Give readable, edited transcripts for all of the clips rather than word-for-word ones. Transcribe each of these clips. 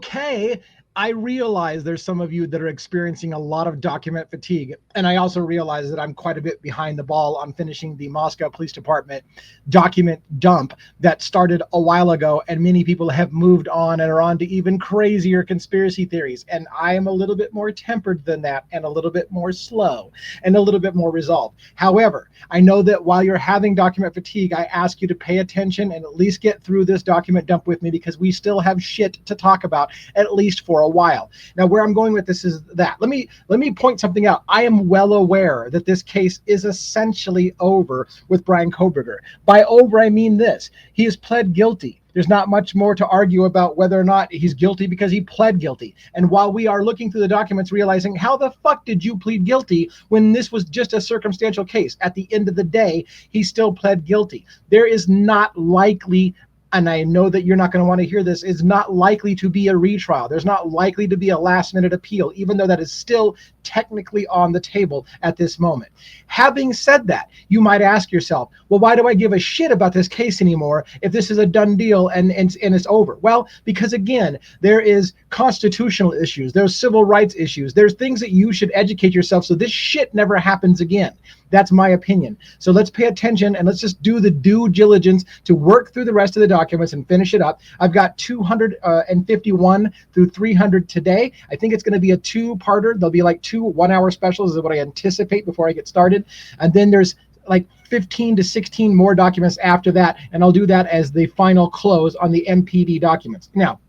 okay, I realize there's some of you that are experiencing a lot of document fatigue. And I also realize that I'm quite a bit behind the ball on finishing the Moscow Police Department document dump that started a while ago. And many people have moved on and are on to even crazier conspiracy theories. And I am a little bit more tempered than that, and a little bit more slow, and a little bit more resolved. However, I know that while you're having document fatigue, I ask you to pay attention and at least get through this document dump with me, because we still have shit to talk about, at least for a while. Now, where I'm going with this is that let me point something out. I am well aware that this case is essentially over with Bryan Kohberger. By over, I mean this: he has pled guilty. There's not much more to argue about whether or not he's guilty, because he pled guilty. And while we are looking through the documents, realizing, how the fuck did you plead guilty when this was just a circumstantial case? At the end of the day, he still pled guilty. There is not likely, and I know that you're not going to want to hear this, is not likely to be a retrial. There's not likely to be a last minute appeal, even though that is still technically on the table at this moment. Having said that, you might ask yourself, well, why do I give a shit about this case anymore if this is a done deal and it's over? Well, because again, there is constitutional issues, there's civil rights issues, there's things that you should educate yourself so this shit never happens again. That's my opinion. So let's pay attention and let's just do the due diligence to work through the rest of the documents and finish it up. I've got 251 through 300 today. I think it's going to be a two-parter. There'll be like 2 one-hour specials is what I anticipate before I get started. And then there's like 15 to 16 more documents after that. And I'll do that as the final close on the MPD documents. Now,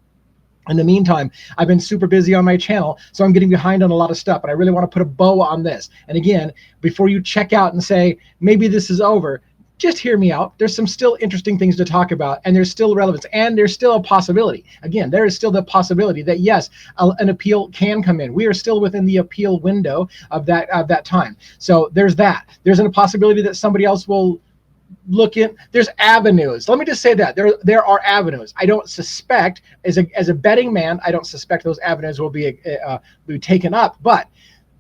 in the meantime, I've been super busy on my channel, so I'm getting behind on a lot of stuff, but I really want to put a bow on this. And again, before you check out and say, maybe this is over, just hear me out. There's some still interesting things to talk about, and there's still relevance, and there's still a possibility. Again, there is still the possibility that yes, an appeal can come in. We are still within the appeal window of that time. So there's that. There's a possibility that somebody else will look in. There's avenues. Let me just say that there are avenues. I don't suspect, as a betting man, I don't suspect those avenues will be taken up, but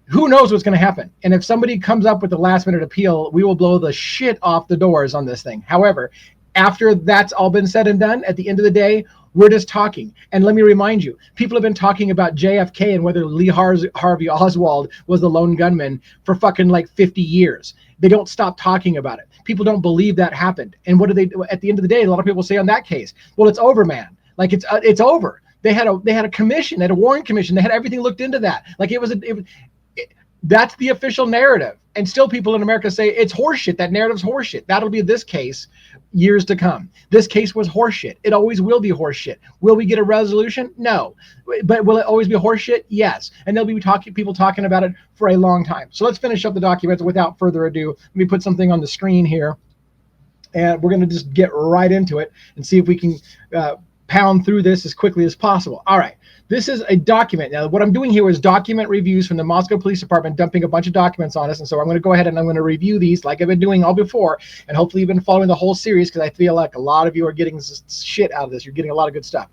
who knows what's going to happen. And if somebody comes up with the last minute appeal, we will blow the shit off the doors on this thing. However, after that's all been said and done, at the end of the day, we're just talking. And let me remind you, people have been talking about JFK and whether Lee Harvey Oswald was the lone gunman for fucking like 50 years. They don't stop talking about it. People don't believe that happened. And what do they do? At the end of the day, a lot of people say on that case, well, it's over, man. Like it's over. They had a commission, they had a Warren commission. They had everything looked into that. Like that's the official narrative. And still people in America say it's horseshit. That narrative's horseshit. That'll be this case years to come. This case was horseshit. It always will be horseshit. Will we get a resolution? No. But will it always be horseshit? Yes. And there'll be people talking about it for a long time. So let's finish up the documents without further ado. Let me put something on the screen here. And we're going to just get right into it and see if we can pound through this as quickly as possible. All right. This is a document. Now, what I'm doing here is document reviews from the Moscow Police Department, dumping a bunch of documents on us. And so I'm going to go ahead and I'm going to review these like I've been doing all before. And hopefully you've been following the whole series, because I feel like a lot of you are getting shit out of this. You're getting a lot of good stuff.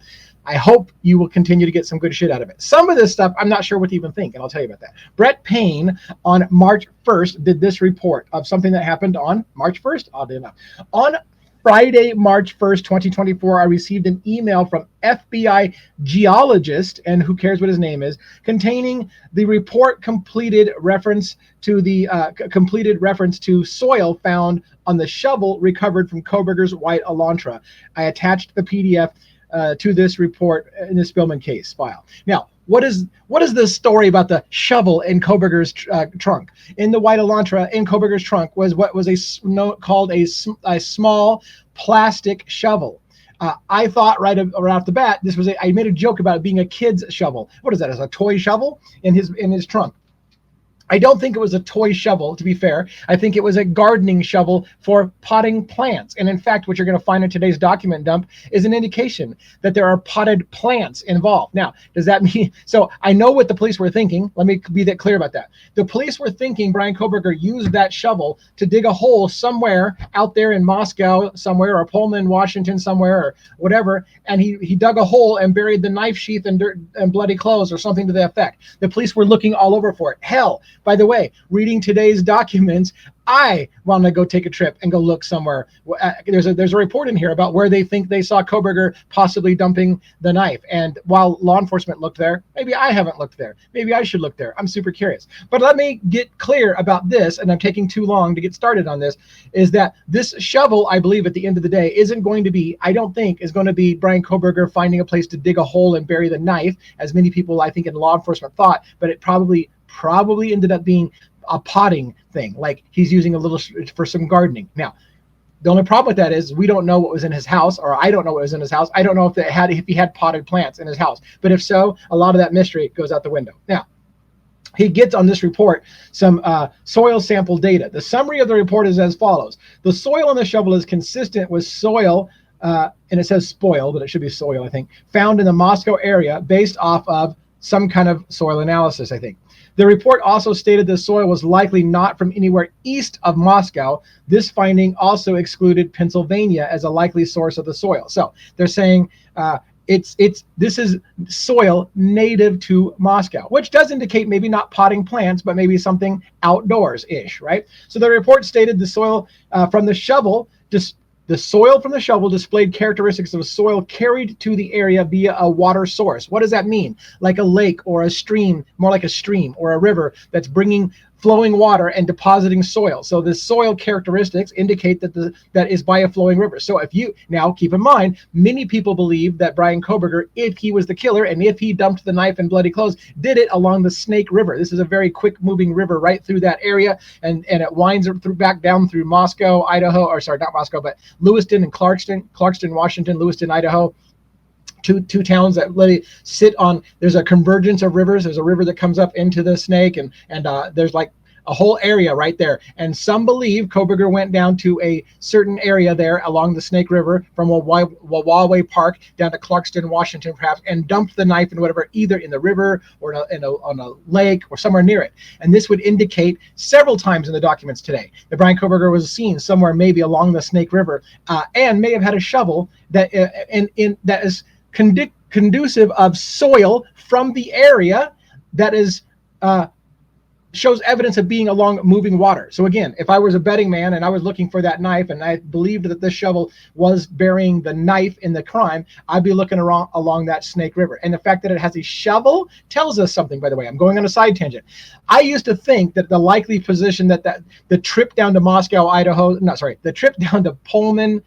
I hope you will continue to get some good shit out of it. Some of this stuff, I'm not sure what to even think, and I'll tell you about that. Brett Payne on March 1st did this report of something that happened on March 1st, oddly enough. On Friday, March 1st, 2024, I received an email from FBI geologist, and who cares what his name is, containing the report completed reference to soil found on the shovel recovered from Kohberger's white Elantra. I attached the PDF to this report in the Spillman case file. Now, what is this story about the shovel in Kohberger's trunk? In the white Elantra in Kohberger's trunk was what was called a small plastic shovel. I thought right off the bat, I made a joke about it being a kid's shovel. What is that? Is a toy shovel in his trunk? I don't think it was a toy shovel, to be fair. I think it was a gardening shovel for potting plants. And in fact, what you're going to find in today's document dump is an indication that there are potted plants involved. Now, does that mean, so I know what the police were thinking. Let me be that clear about that. The police were thinking Bryan Kohberger used that shovel to dig a hole somewhere out there in Moscow somewhere, or Pullman, Washington somewhere, or whatever. And he dug a hole and buried the knife sheath and dirt and bloody clothes or something to that effect. The police were looking all over for it. Hell, By the way, reading today's documents, I want to go take a trip and go look somewhere. There's a report in here about where they think they saw Koberger possibly dumping the knife. And while law enforcement looked there, maybe I haven't looked there. Maybe I should look there. I'm super curious. But let me get clear about this, and I'm taking too long to get started on this, is that this shovel, I believe at the end of the day, isn't going to be, I don't think, is going to be Brian Koberger finding a place to dig a hole and bury the knife, as many people I think in law enforcement thought, but it probably ended up being a potting thing, like he's using a little for some gardening. Now, the only problem with that is we don't know what was in his house, or I don't know what was in his house. I don't know if he had potted plants in his house, but if so, a lot of that mystery goes out the window. Now, he gets on this report some soil sample data. The summary of the report is as follows. The soil on the shovel is consistent with soil, and it says spoil, but it should be soil, I think, found in the Moscow area based off of some kind of soil analysis, I think. The report also stated the soil was likely not from anywhere east of Moscow. This finding also excluded Pennsylvania as a likely source of the soil. So they're saying this is soil native to Moscow, which does indicate maybe not potting plants, but maybe something outdoors-ish, right? So the report stated the soil from the shovel, the soil from the shovel displayed characteristics of soil carried to the area via a water source. What does that mean? Like a lake or a stream, more like a stream or a river that's bringing flowing water and depositing soil. So the soil characteristics indicate that that is by a flowing river. So if you, now keep in mind, many people believe that Brian Koberger, if he was the killer and if he dumped the knife and bloody clothes, did it along the Snake River. This is a very quick moving river right through that area, and it winds back down through Moscow, Idaho, or sorry, not Moscow, but Lewiston and Clarkston, Washington, Lewiston, Idaho. Two towns that literally sit on, there's a convergence of rivers. There's a river that comes up into the Snake, and there's like a whole area right there. And some believe Koberger went down to a certain area there along the Snake River from Wawaway Park down to Clarkston, Washington, perhaps, and dumped the knife and whatever, either in the river or on a lake or somewhere near it. And this would indicate several times in the documents today that Brian Koberger was seen somewhere maybe along the Snake River, and may have had a shovel that that is conducive of soil from the area that is shows evidence of being along moving water. So again, if I was a betting man and I was looking for that knife and I believed that this shovel was burying the knife in the crime, I'd be looking along that Snake River. And the fact that it has a shovel tells us something, by the way. I'm going on a side tangent. I used to think that the likely position that the trip down to Moscow, Idaho, the trip down to Pullman,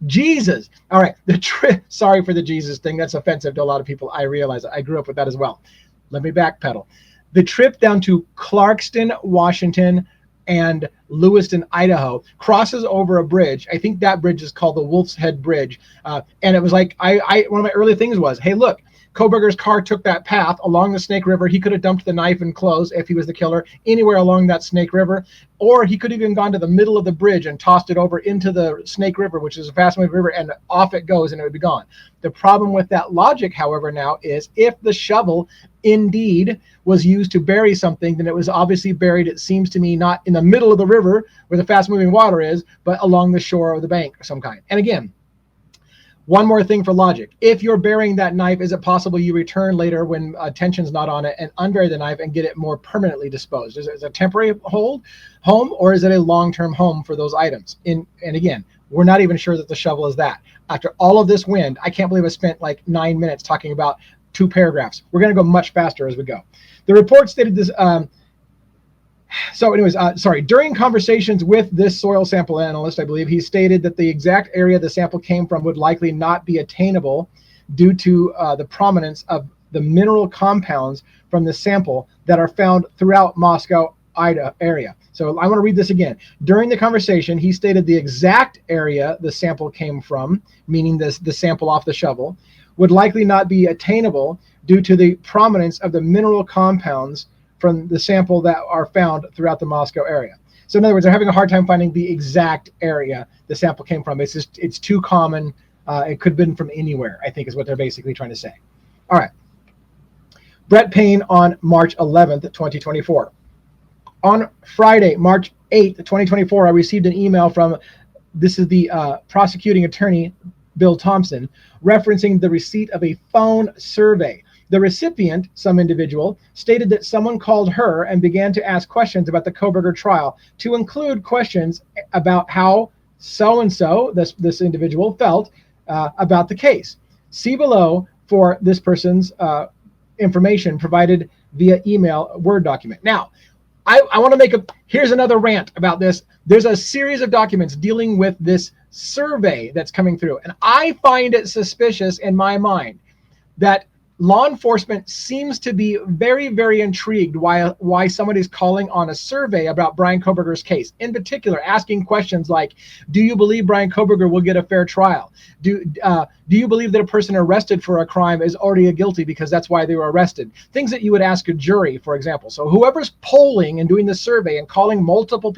Jesus. All right, the trip, sorry for the Jesus thing. That's offensive to a lot of people. I realize it. I grew up with that as well. Let me backpedal. The trip down to Clarkston, Washington, and Lewiston, Idaho, crosses over a bridge. I think that bridge is called the Wolf's Head Bridge. And it was like, one of my early things was, hey, look, Koberger's car took that path along the Snake River. He could have dumped the knife and clothes, if he was the killer, anywhere along that Snake River. Or he could have even gone to the middle of the bridge and tossed it over into the Snake River, which is a fast-moving river, and off it goes and it would be gone. The problem with that logic, however, now is if the shovel indeed was used to bury something, then it was obviously buried, it seems to me, not in the middle of the river where the fast-moving water is, but along the shore of the bank of some kind. And again, one more thing for logic. If you're burying that knife, is it possible you return later when tension's not on it and unbury the knife and get it more permanently disposed? Is it a temporary home, or is it a long-term home for those items? And again, we're not even sure that the shovel is that. After all of this wind, I can't believe I spent like 9 minutes talking about 2 paragraphs. We're going to go much faster as we go. The report stated this. So anyways, during conversations with this soil sample analyst, I believe, he stated that the exact area the sample came from would likely not be attainable due to the prominence of the mineral compounds from the sample that are found throughout Moscow, Idaho area. So I want to read this again. During the conversation, he stated the exact area the sample came from, meaning the sample off the shovel, would likely not be attainable due to the prominence of the mineral compounds from the sample that are found throughout the Moscow area. So in other words, they're having a hard time finding the exact area the sample came from. It's too common. It could have been from anywhere, I think is what they're basically trying to say. All right. Brett Payne on March 11th, 2024. On Friday, March 8th, 2024, I received an email from, this is the prosecuting attorney, Bill Thompson, referencing the receipt of a phone survey. The recipient, some individual, stated that someone called her and began to ask questions about the Kohberger trial, to include questions about how so-and-so, this individual, felt about the case. See below for this person's information provided via email Word document. Now, I want to make here's another rant about this. There's a series of documents dealing with this survey that's coming through. And I find it suspicious in my mind that law enforcement seems to be very, very intrigued why somebody's calling on a survey about Brian Kohberger's case. In particular, asking questions like, do you believe Brian Kohberger will get a fair trial? Do you believe that a person arrested for a crime is already guilty because that's why they were arrested? Things that you would ask a jury, for example. So whoever's polling and doing the survey and calling multiple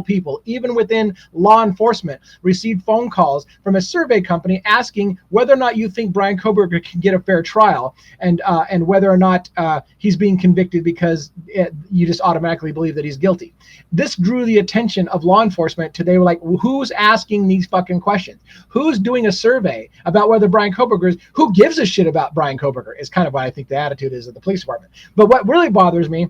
people, even within law enforcement, received phone calls from a survey company asking whether or not you think Brian Kohberger can get a fair trial, and whether or not he's being convicted because you just automatically believe that he's guilty. This drew the attention of law enforcement to, they were like, who's asking these fucking questions? Who's doing a survey about whether Brian Kohberger is, who gives a shit about Brian Kohberger is kind of what I think the attitude is of the police department. But what really bothers me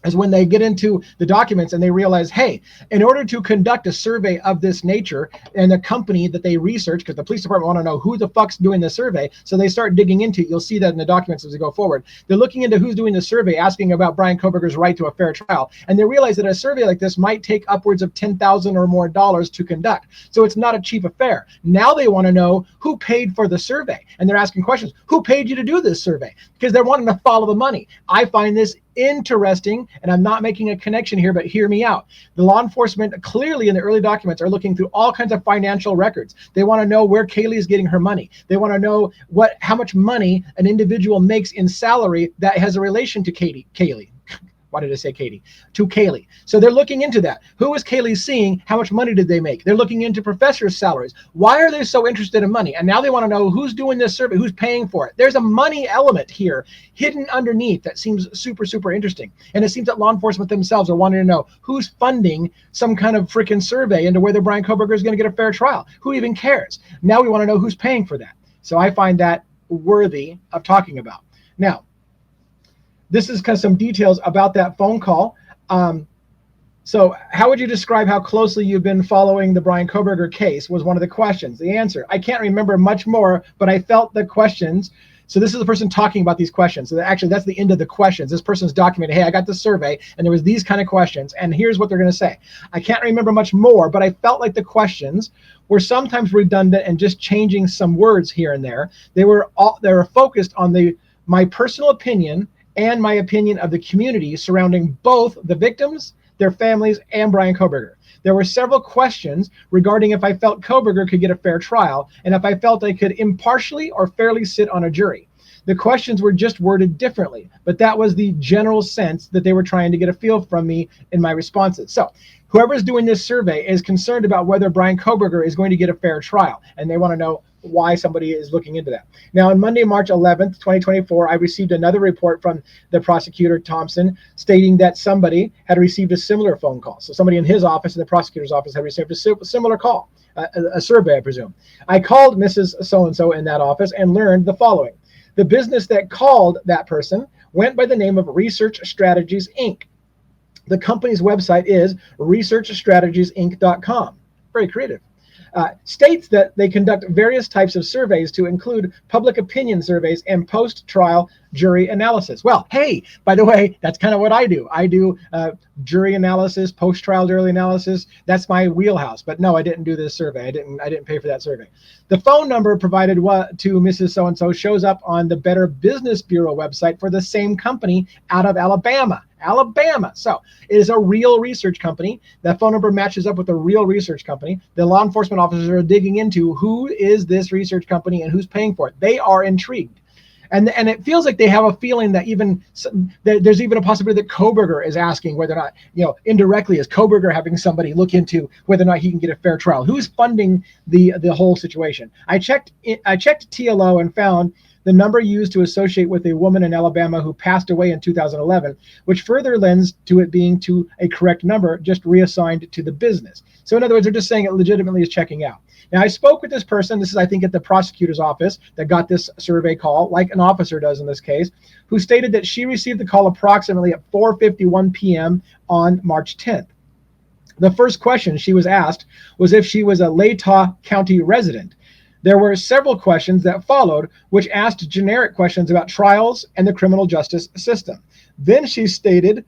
is when they get into the documents and they realize, hey, in order to conduct a survey of this nature, and the company that they research, because the police department want to know who the fuck's doing the survey, so they start digging into it. You'll see that in the documents as we go forward. They're looking into who's doing the survey, asking about Brian Kohberger's right to a fair trial, and they realize that a survey like this might take upwards of $10,000 or more to conduct. So it's not a cheap affair. Now they want to know who paid for the survey, and they're asking questions. Who paid you to do this survey? Because they're wanting to follow the money. I find this interesting, and I'm not making a connection here, but hear me out. The law enforcement clearly in the early documents are looking through all kinds of financial records. They want to know where Kaylee is getting her money. They want to know how much money an individual makes in salary that has a relation to Kaylee. Why did I say Katie? To Kaylee. So they're looking into that. Who is Kaylee seeing? How much money did they make? They're looking into professors' salaries. Why are they so interested in money? And now they want to know who's doing this survey, who's paying for it. There's a money element here hidden underneath that seems super, super interesting. And it seems that law enforcement themselves are wanting to know who's funding some kind of freaking survey into whether Brian Kohberger is going to get a fair trial. Who even cares? Now we want to know who's paying for that. So I find that worthy of talking about. Now, this is kind of some details about that phone call. So how would you describe how closely you've been following the Brian Kohberger case was one of the questions. The answer, I can't remember much more, but I felt the questions. So this is the person talking about these questions. So actually that's the end of the questions. This person's documented, hey, I got this survey and there was these kind of questions, and here's what they're going to say. I can't remember much more, but I felt like the questions were sometimes redundant and just changing some words here and there. They were focused on my personal opinion and my opinion of the community surrounding both the victims, their families, and Brian Kohberger. There were several questions regarding if I felt Kohberger could get a fair trial, and if I felt I could impartially or fairly sit on a jury. The questions were just worded differently, but that was the general sense that they were trying to get a feel from me in my responses. So whoever's doing this survey is concerned about whether Brian Kohberger is going to get a fair trial, and they want to know why somebody is looking into that. Now, on Monday, March 11th, 2024, I received another report from the prosecutor, Thompson, stating that somebody had received a similar phone call. So somebody in his office, in the prosecutor's office, had received a similar call, a survey, I presume. I called Mrs. So-and-so in that office and learned the following. The business that called that person went by the name of Research Strategies, Inc. The company's website is researchstrategiesinc.com. Very creative. States that they conduct various types of surveys to include public opinion surveys and post-trial jury analysis. Well, hey, by the way, that's kind of what I do. I do jury analysis, post-trial jury analysis. That's my wheelhouse. But no, I didn't do this survey. I didn't pay for that survey. The phone number provided to Mrs. So-and-so shows up on the Better Business Bureau website for the same company out of Alabama. So it is a real research company. That phone number matches up with a real research company. The law enforcement officers are digging into who is this research company and who's paying for it. They are intrigued. And it feels like they have a feeling that there's even a possibility that Kohberger is asking whether or not, indirectly, is Kohberger having somebody look into whether or not he can get a fair trial? Who's funding the whole situation? I checked TLO and found the number used to associate with a woman in Alabama who passed away in 2011, which further lends to it being to a correct number, just reassigned to the business. So in other words, they're just saying it legitimately is checking out. Now, I spoke with this person, this is, I think, at the prosecutor's office that got this survey call, like an officer does in this case, who stated that she received the call approximately at 4:51 p.m. on March 10th. The first question she was asked was if she was a Latah County resident. There were several questions that followed, which asked generic questions about trials and the criminal justice system. Then she stated,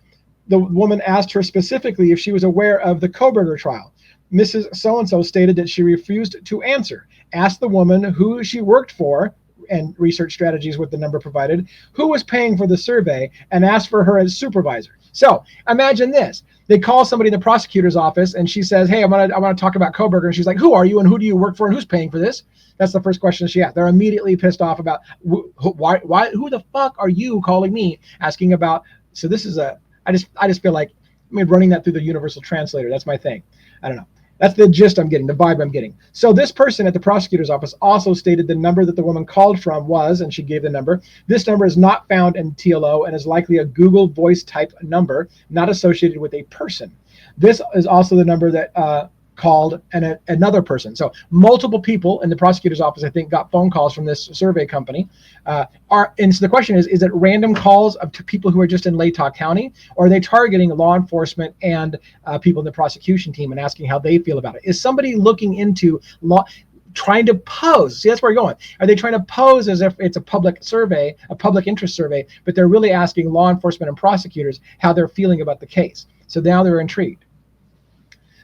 the woman asked her specifically if she was aware of the Kohberger trial. Mrs. So-and-so stated that she refused to answer, asked the woman who she worked for, and research strategies with the number provided, who was paying for the survey, and asked for her as supervisor. So imagine this. They call somebody in the prosecutor's office and she says, hey, I want to talk about Kohberger. And she's like, who are you and who do you work for and who's paying for this? That's the first question she asked. They're immediately pissed off about why, who the fuck are you calling me asking about? So this is I just feel like, running that through the universal translator. That's my thing. I don't know. That's the gist I'm getting, the vibe I'm getting. So this person at the prosecutor's office also stated the number that the woman called from was, and she gave the number. This number is not found in TLO and is likely a Google voice type number, not associated with a person. This is also the number that called another person. So multiple people in the prosecutor's office, I think, got phone calls from this survey company. And so the question is it random calls to people who are just in Latah County, or are they targeting law enforcement and people in the prosecution team and asking how they feel about it? Is somebody looking into law, trying to pose? See, that's where we're going. Are they trying to pose as if it's a public survey, a public interest survey, but they're really asking law enforcement and prosecutors how they're feeling about the case? So now they're intrigued.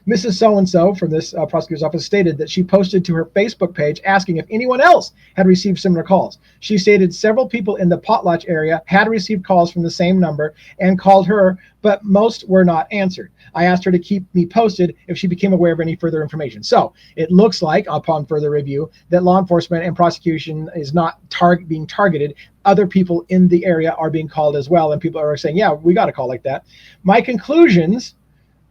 Mrs. So-and-so from this prosecutor's office stated that she posted to her Facebook page asking if anyone else had received similar calls. She stated several people in the Potlatch area had received calls from the same number and called her, but most were not answered. I asked her to keep me posted if she became aware of any further information. So it looks like, upon further review, that law enforcement and prosecution is not being targeted. Other people in the area are being called as well, and people are saying, yeah, we got a call like that. My conclusions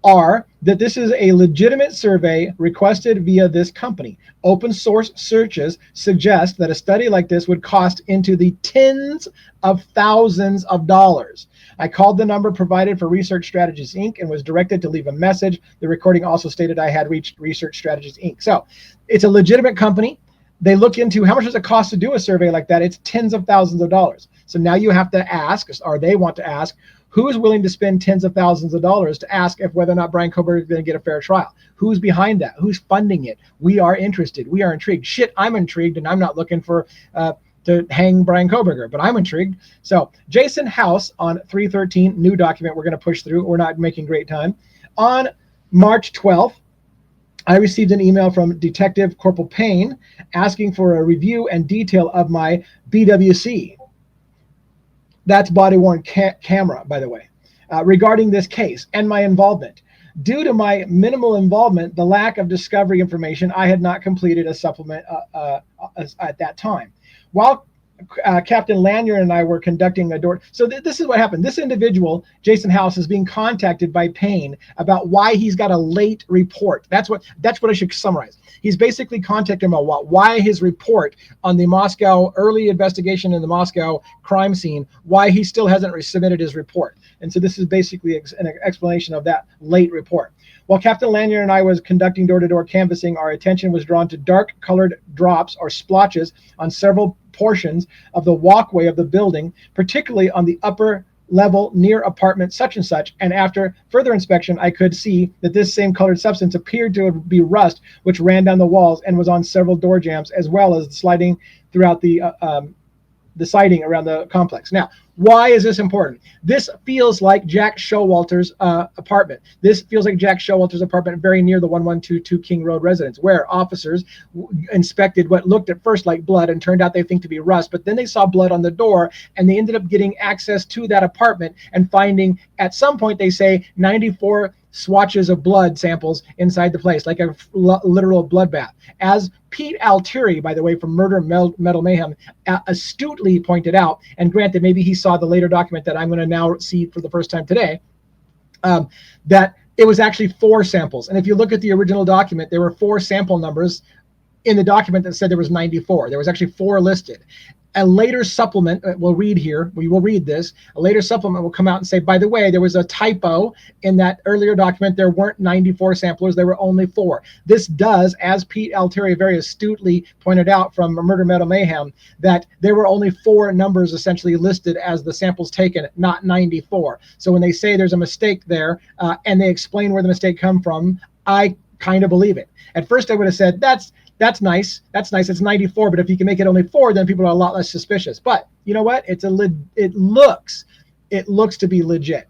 are that this is a legitimate survey requested via this company. Open source searches suggest that a study like this would cost into the tens of thousands of dollars. I called the number provided for Research Strategies Inc. and was directed to leave a message. The recording also stated I had reached Research Strategies Inc. So it's a legitimate company. They look into how much does it cost to do a survey like that. It's tens of thousands of dollars. So now you have to ask, or they want to ask, who is willing to spend tens of thousands of dollars to ask if whether or not Brian Kohberger is going to get a fair trial? Who's behind that? Who's funding it? We are interested. We are intrigued. Shit, I'm intrigued, and I'm not looking for to hang Brian Kohberger, but I'm intrigued. So Jason House on 313, new document we're going to push through. We're not making great time. On March 12th, I received an email from Detective Corporal Payne asking for a review and detail of my BWC. That's body-worn camera, by the way, regarding this case and my involvement. Due to my minimal involvement, the lack of discovery information, I had not completed a supplement at that time. While Captain Lanyard and I were conducting a door. So this is what happened. This individual, Jason House, is being contacted by Payne about why he's got a late report. That's what I should summarize. He's basically contacting him about why his report on the Moscow early investigation in the Moscow crime scene, why he still hasn't submitted his report. And so this is basically an explanation of that late report. While Captain Lanyard and I was conducting door-to-door canvassing, our attention was drawn to dark-colored drops or splotches on several portions of the walkway of the building, particularly on the upper level near apartment such and such. And after further inspection, I could see that this same colored substance appeared to be rust, which ran down the walls and was on several door jambs, as well as sliding throughout the siding around the complex. Now, why is this important? This feels like Jack Showalter's apartment. This feels like Jack Showalter's apartment very near the 1122 King Road residence, where officers inspected what looked at first like blood and turned out they think to be rust, but then they saw blood on the door and they ended up getting access to that apartment and finding, at some point they say, 94 swatches of blood samples inside the place, like a literal bloodbath. As Pete Altieri, by the way, from Murder Metal Mayhem, astutely pointed out, and granted, maybe he saw the later document that I'm going to now see for the first time today, that it was actually 4 samples. And if you look at the original document, there were 4 sample numbers in the document that said there was 94. There was actually 4 listed. A later supplement, we'll read here, we will read this, a later supplement will come out and say, by the way, there was a typo in that earlier document. There weren't 94 samplers, there were only 4. This does, as Pete Altieri very astutely pointed out from Murder Metal Mayhem, that there were only 4 numbers essentially listed as the samples taken, not 94. So when they say there's a mistake there, and they explain where the mistake come from, I kind of believe it. At first I would have said, that's nice. That's nice. It's 94, but if you can make it only 4, then people are a lot less suspicious. But you know what? It looks to be legit.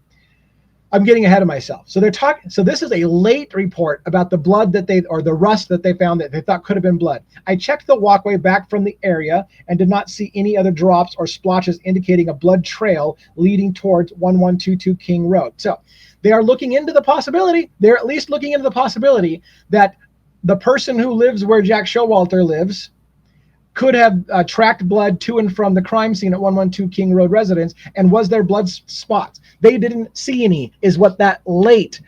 I'm getting ahead of myself. So they're talking. So this is a late report about the blood or the rust that they found that they thought could have been blood. I checked the walkway back from the area and did not see any other drops or splotches indicating a blood trail leading towards 1122 King Road. So they are looking into the possibility. They're at least looking into the possibility that the person who lives where Jack Showalter lives could have tracked blood to and from the crime scene at 112 King Road residence, and was there blood spots? They didn't see any, is what that late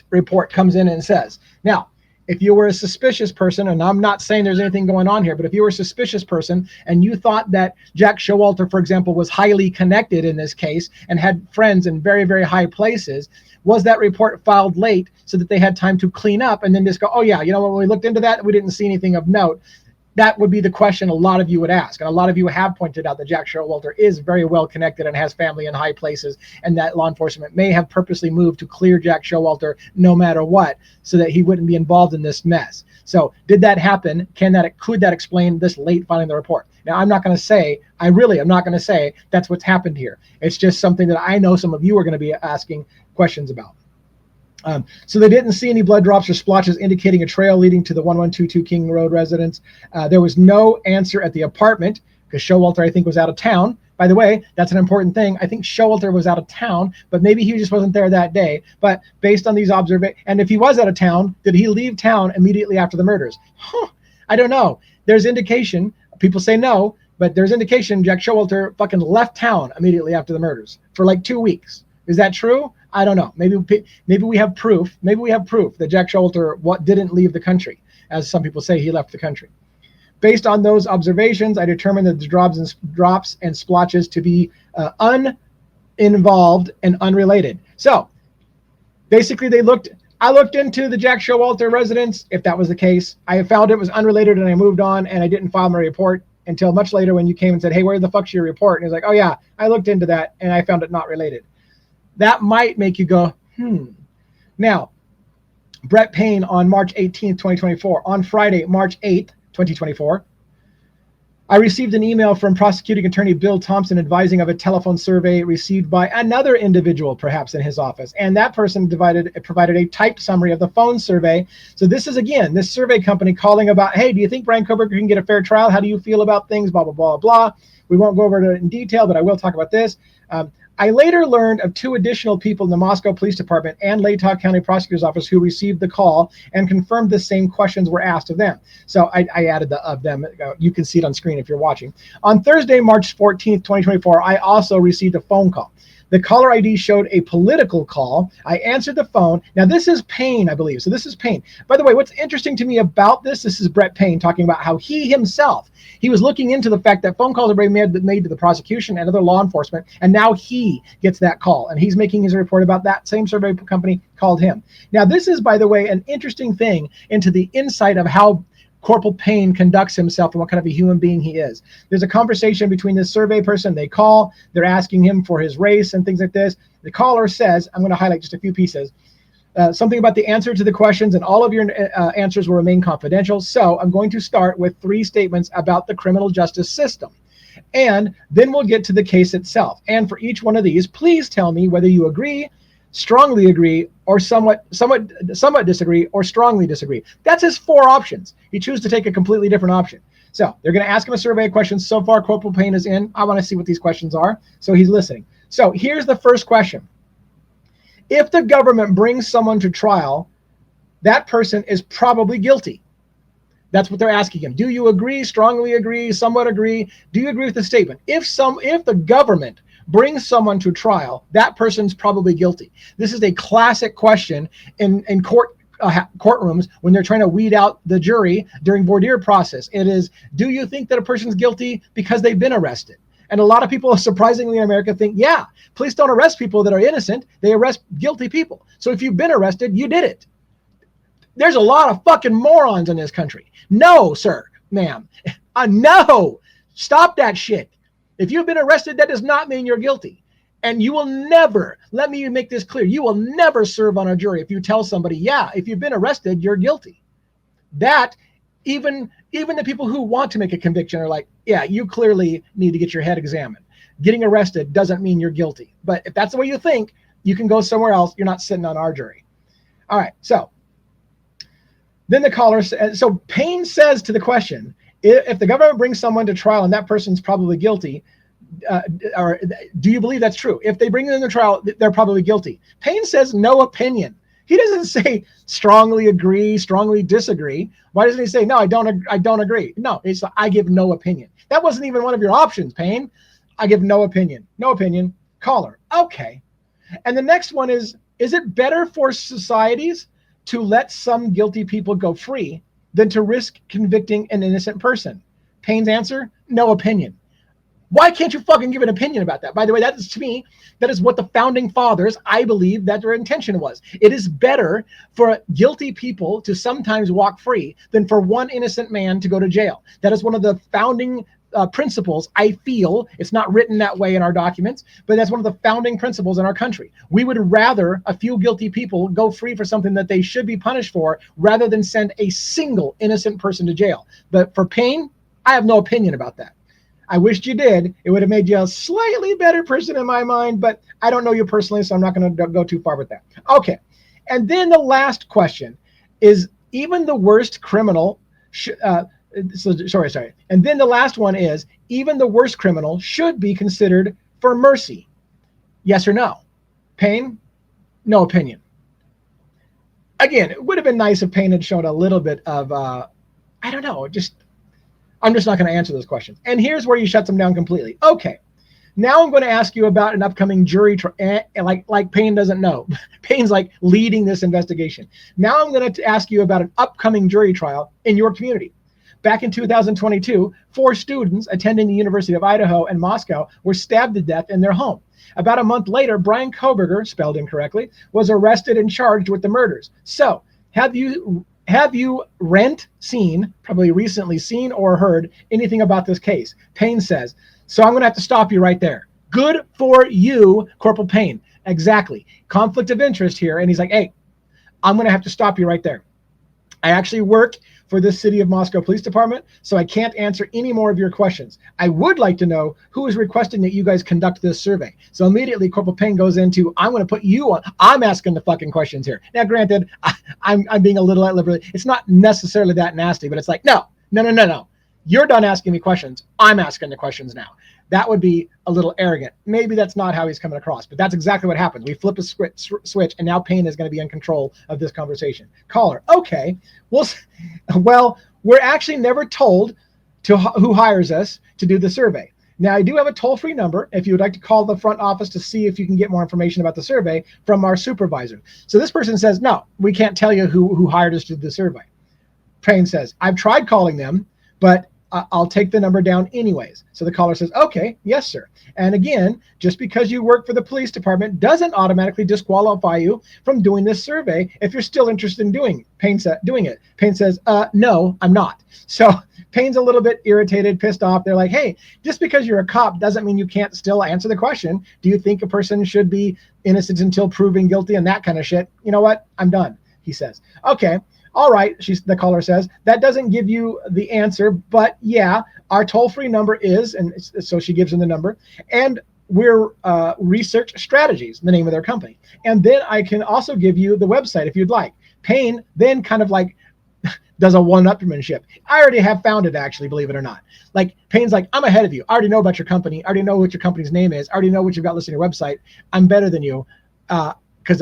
report comes in and says. Now, if you were a suspicious person, and I'm not saying there's anything going on here, but if you were a suspicious person and you thought that Jack Showalter, for example, was highly connected in this case and had friends in very, very high places, was that report filed late so that they had time to clean up and then just go, oh yeah, you know what, when we looked into that, we didn't see anything of note? That would be the question a lot of you would ask. And a lot of you have pointed out that Jack Showalter is very well connected and has family in high places, and that law enforcement may have purposely moved to clear Jack Showalter no matter what, so that he wouldn't be involved in this mess. So did that happen? Could that explain this late filing the report? Now, I'm not going to say, I'm not going to say that's what's happened here. It's just something that I know some of you are going to be asking questions about. So they didn't see any blood drops or splotches indicating a trail leading to the 1122 King Road residence. There was no answer at the apartment because Showalter, I think, was out of town. By the way, that's an important thing. I think Showalter was out of town, but maybe he just wasn't there that day. But based on these observations, and if he was out of town, did he leave town immediately after the murders? I don't know. There's indication. People say no, but there's indication Jack Showalter fucking left town immediately after the murders for like 2 weeks. Is that true? I don't know. Maybe we have proof. Maybe we have proof that Jack Showalter didn't leave the country, as some people say he left the country. Based on those observations, I determined that the drops and splotches to be uninvolved and unrelated. So basically, I looked into the Jack Showalter residence. If that was the case, I found it was unrelated, and I moved on, and I didn't file my report until much later when you came and said, hey, where the fuck's your report? And he's like, oh yeah, I looked into that, and I found it not related. That might make you go, Now, Brett Payne on March 18th, 2024, on Friday, March 8th, 2024, I received an email from prosecuting attorney Bill Thompson advising of a telephone survey received by another individual, perhaps in his office. And that person provided a typed summary of the phone survey. So this is, again, this survey company calling about, hey, do you think Brian Koberger can get a fair trial? How do you feel about things? Blah, blah, blah, blah. We won't go over it in detail, but I will talk about this. I later learned of 2 additional people in the Moscow Police Department and Latah County Prosecutor's Office who received the call and confirmed the same questions were asked of them. So I added the of them. You can see it on screen if you're watching. On Thursday, March 14th, 2024, I also received a phone call. The caller ID showed a political call. I answered the phone. Now, this is Payne, I believe. So this is Payne. By the way, what's interesting to me about this is Brett Payne talking about how he himself, he was looking into the fact that phone calls are being made to the prosecution and other law enforcement, and now he gets that call, and he's making his report about that same survey company called him. Now, this is, by the way, an interesting thing into the insight of how Corporal Payne conducts himself and what kind of a human being he is. There's a conversation between this survey person. They call, they're asking him for his race and things like this. The caller says, I'm going to highlight just a few pieces, something about the answer to the questions, and all of your answers will remain confidential. So I'm going to start with 3 statements about the criminal justice system. And then we'll get to the case itself. And for each one of these, please tell me whether you agree, strongly agree, or somewhat disagree, or strongly disagree. That's his 4 options. He chooses to take a completely different option. So they're going to ask him a survey of questions. So far, Corporal Payne is in. I want to see what these questions are. So he's listening. So here's the first question. If the government brings someone to trial, that person is probably guilty. That's what they're asking him. Do you agree, strongly agree, somewhat agree? Do you agree with the statement? If the government brings someone to trial, that person's probably guilty. This is a classic question in courtrooms when they're trying to weed out the jury during voir dire process. It is, do you think that a person's guilty because they've been arrested? And a lot of people, surprisingly in America, think, yeah, police don't arrest people that are innocent. They arrest guilty people. So if you've been arrested, you did it. There's a lot of fucking morons in this country. No, sir, ma'am. No. Stop that shit. If you've been arrested, that does not mean you're guilty. And you will never, let me make this clear, you will never serve on a jury if you tell somebody, yeah, if you've been arrested, you're guilty. That, even the people who want to make a conviction are like, yeah, you clearly need to get your head examined. Getting arrested doesn't mean you're guilty. But if that's the way you think, you can go somewhere else. You're not sitting on our jury. All right, so then the caller says, so Payne says to the question, if the government brings someone to trial and that person's probably guilty, or do you believe that's true? If they bring them to trial, they're probably guilty. Payne says no opinion. He doesn't say strongly agree, strongly disagree. Why doesn't he say, no, I don't agree? No, it's I give no opinion. That wasn't even one of your options, Payne. I give no opinion. No opinion. Caller. Okay. And the next one is it better for societies to let some guilty people go free than to risk convicting an innocent person? Payne's answer, no opinion. Why can't you fucking give an opinion about that? By the way, that is, to me, that is what the founding fathers, I believe, that their intention was. It is better for guilty people to sometimes walk free than for one innocent man to go to jail. That is one of the founding principles. I feel it's not written that way in our documents, but that's one of the founding principles in our country. We would rather a few guilty people go free for something that they should be punished for rather than send a single innocent person to jail. But for Payne, I have no opinion about that. I wished you did. It would have made you a slightly better person in my mind, but I don't know you personally, so I'm not going to go too far with that. Okay. And then the last question is, even the worst criminal, And then the last one is, even the worst criminal should be considered for mercy. Yes or no? Payne, no opinion. Again, it would have been nice if Payne had shown a little bit of, I don't know, I'm just not going to answer those questions. And here's where you shut them down completely. Okay, now I'm going to ask you about an upcoming jury trial. Like Payne doesn't know. Payne's like leading this investigation. Now I'm going to ask you about an upcoming jury trial in your community. Back in 2022, 4 students attending the University of Idaho and Moscow were stabbed to death in their home. About a month later, Brian Koberger, spelled incorrectly, was arrested and charged with the murders. So, have you probably recently seen or heard anything about this case? Payne says, so I'm going to have to stop you right there. Good for you, Corporal Payne. Exactly. Conflict of interest here. And he's like, hey, I'm going to have to stop you right there. I actually work for the City of Moscow Police Department, so I can't answer any more of your questions. I would like to know who is requesting that you guys conduct this survey. So immediately Corporal Payne goes into, I'm going to put you on. I'm asking the fucking questions here. Now, granted, I'm being a little liberal. It's not necessarily that nasty, but it's like, no. You're done asking me questions. I'm asking the questions now. That would be a little arrogant. Maybe that's not how he's coming across, but that's exactly what happens. We flip a switch, and now Payne is going to be in control of this conversation. Caller, okay. Well, we're actually never told who hires us to do the survey. Now, I do have a toll-free number if you would like to call the front office to see if you can get more information about the survey from our supervisor. So this person says, no, we can't tell you who hired us to do the survey. Payne says, I've tried calling them, but I'll take the number down anyways. So the caller says, okay, yes, sir. And again, just because you work for the police department doesn't automatically disqualify you from doing this survey if you're still interested in doing it. Payne says, no, I'm not. So Payne's a little bit irritated, pissed off. They're like, hey, just because you're a cop doesn't mean you can't still answer the question. Do you think a person should be innocent until proven guilty and that kind of shit? You know what? I'm done, he says. Okay. All right, the caller says, that doesn't give you the answer, but yeah, our toll-free number is, and so she gives him the number, and we're Research Strategies, the name of their company. And then I can also give you the website if you'd like. Payne then kind of like does a one-upmanship. I already have found it, actually, believe it or not. Like, Payne's like, I'm ahead of you. I already know about your company. I already know what your company's name is. I already know what you've got listed on your website. I'm better than you because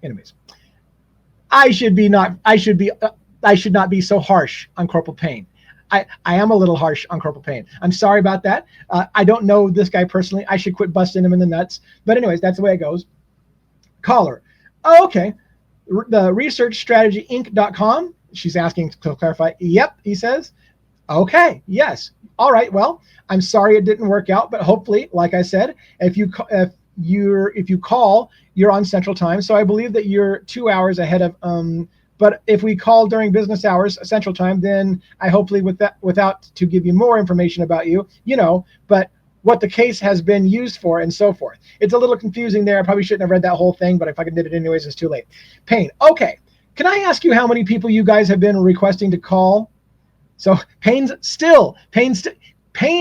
anyways. I should not be so harsh on Corporal Payne. I am a little harsh on Corporal Payne. I'm sorry about that. I don't know this guy personally. I should quit busting him in the nuts. But anyways, that's the way it goes. Caller. Oh, okay. The researchstrategyinc.com. She's asking to clarify. Yep, he says. Okay, yes. All right. Well, I'm sorry it didn't work out, but hopefully, like I said, if you call, you're on Central Time. So I believe that you're 2 hours ahead of. But if we call during business hours Central Time, then I hopefully without to give you more information about you, but what the case has been used for and so forth. It's a little confusing there. I probably shouldn't have read that whole thing, but if I did it anyways, it's too late. Payne. Okay. Can I ask you how many people you guys have been requesting to call? So Payne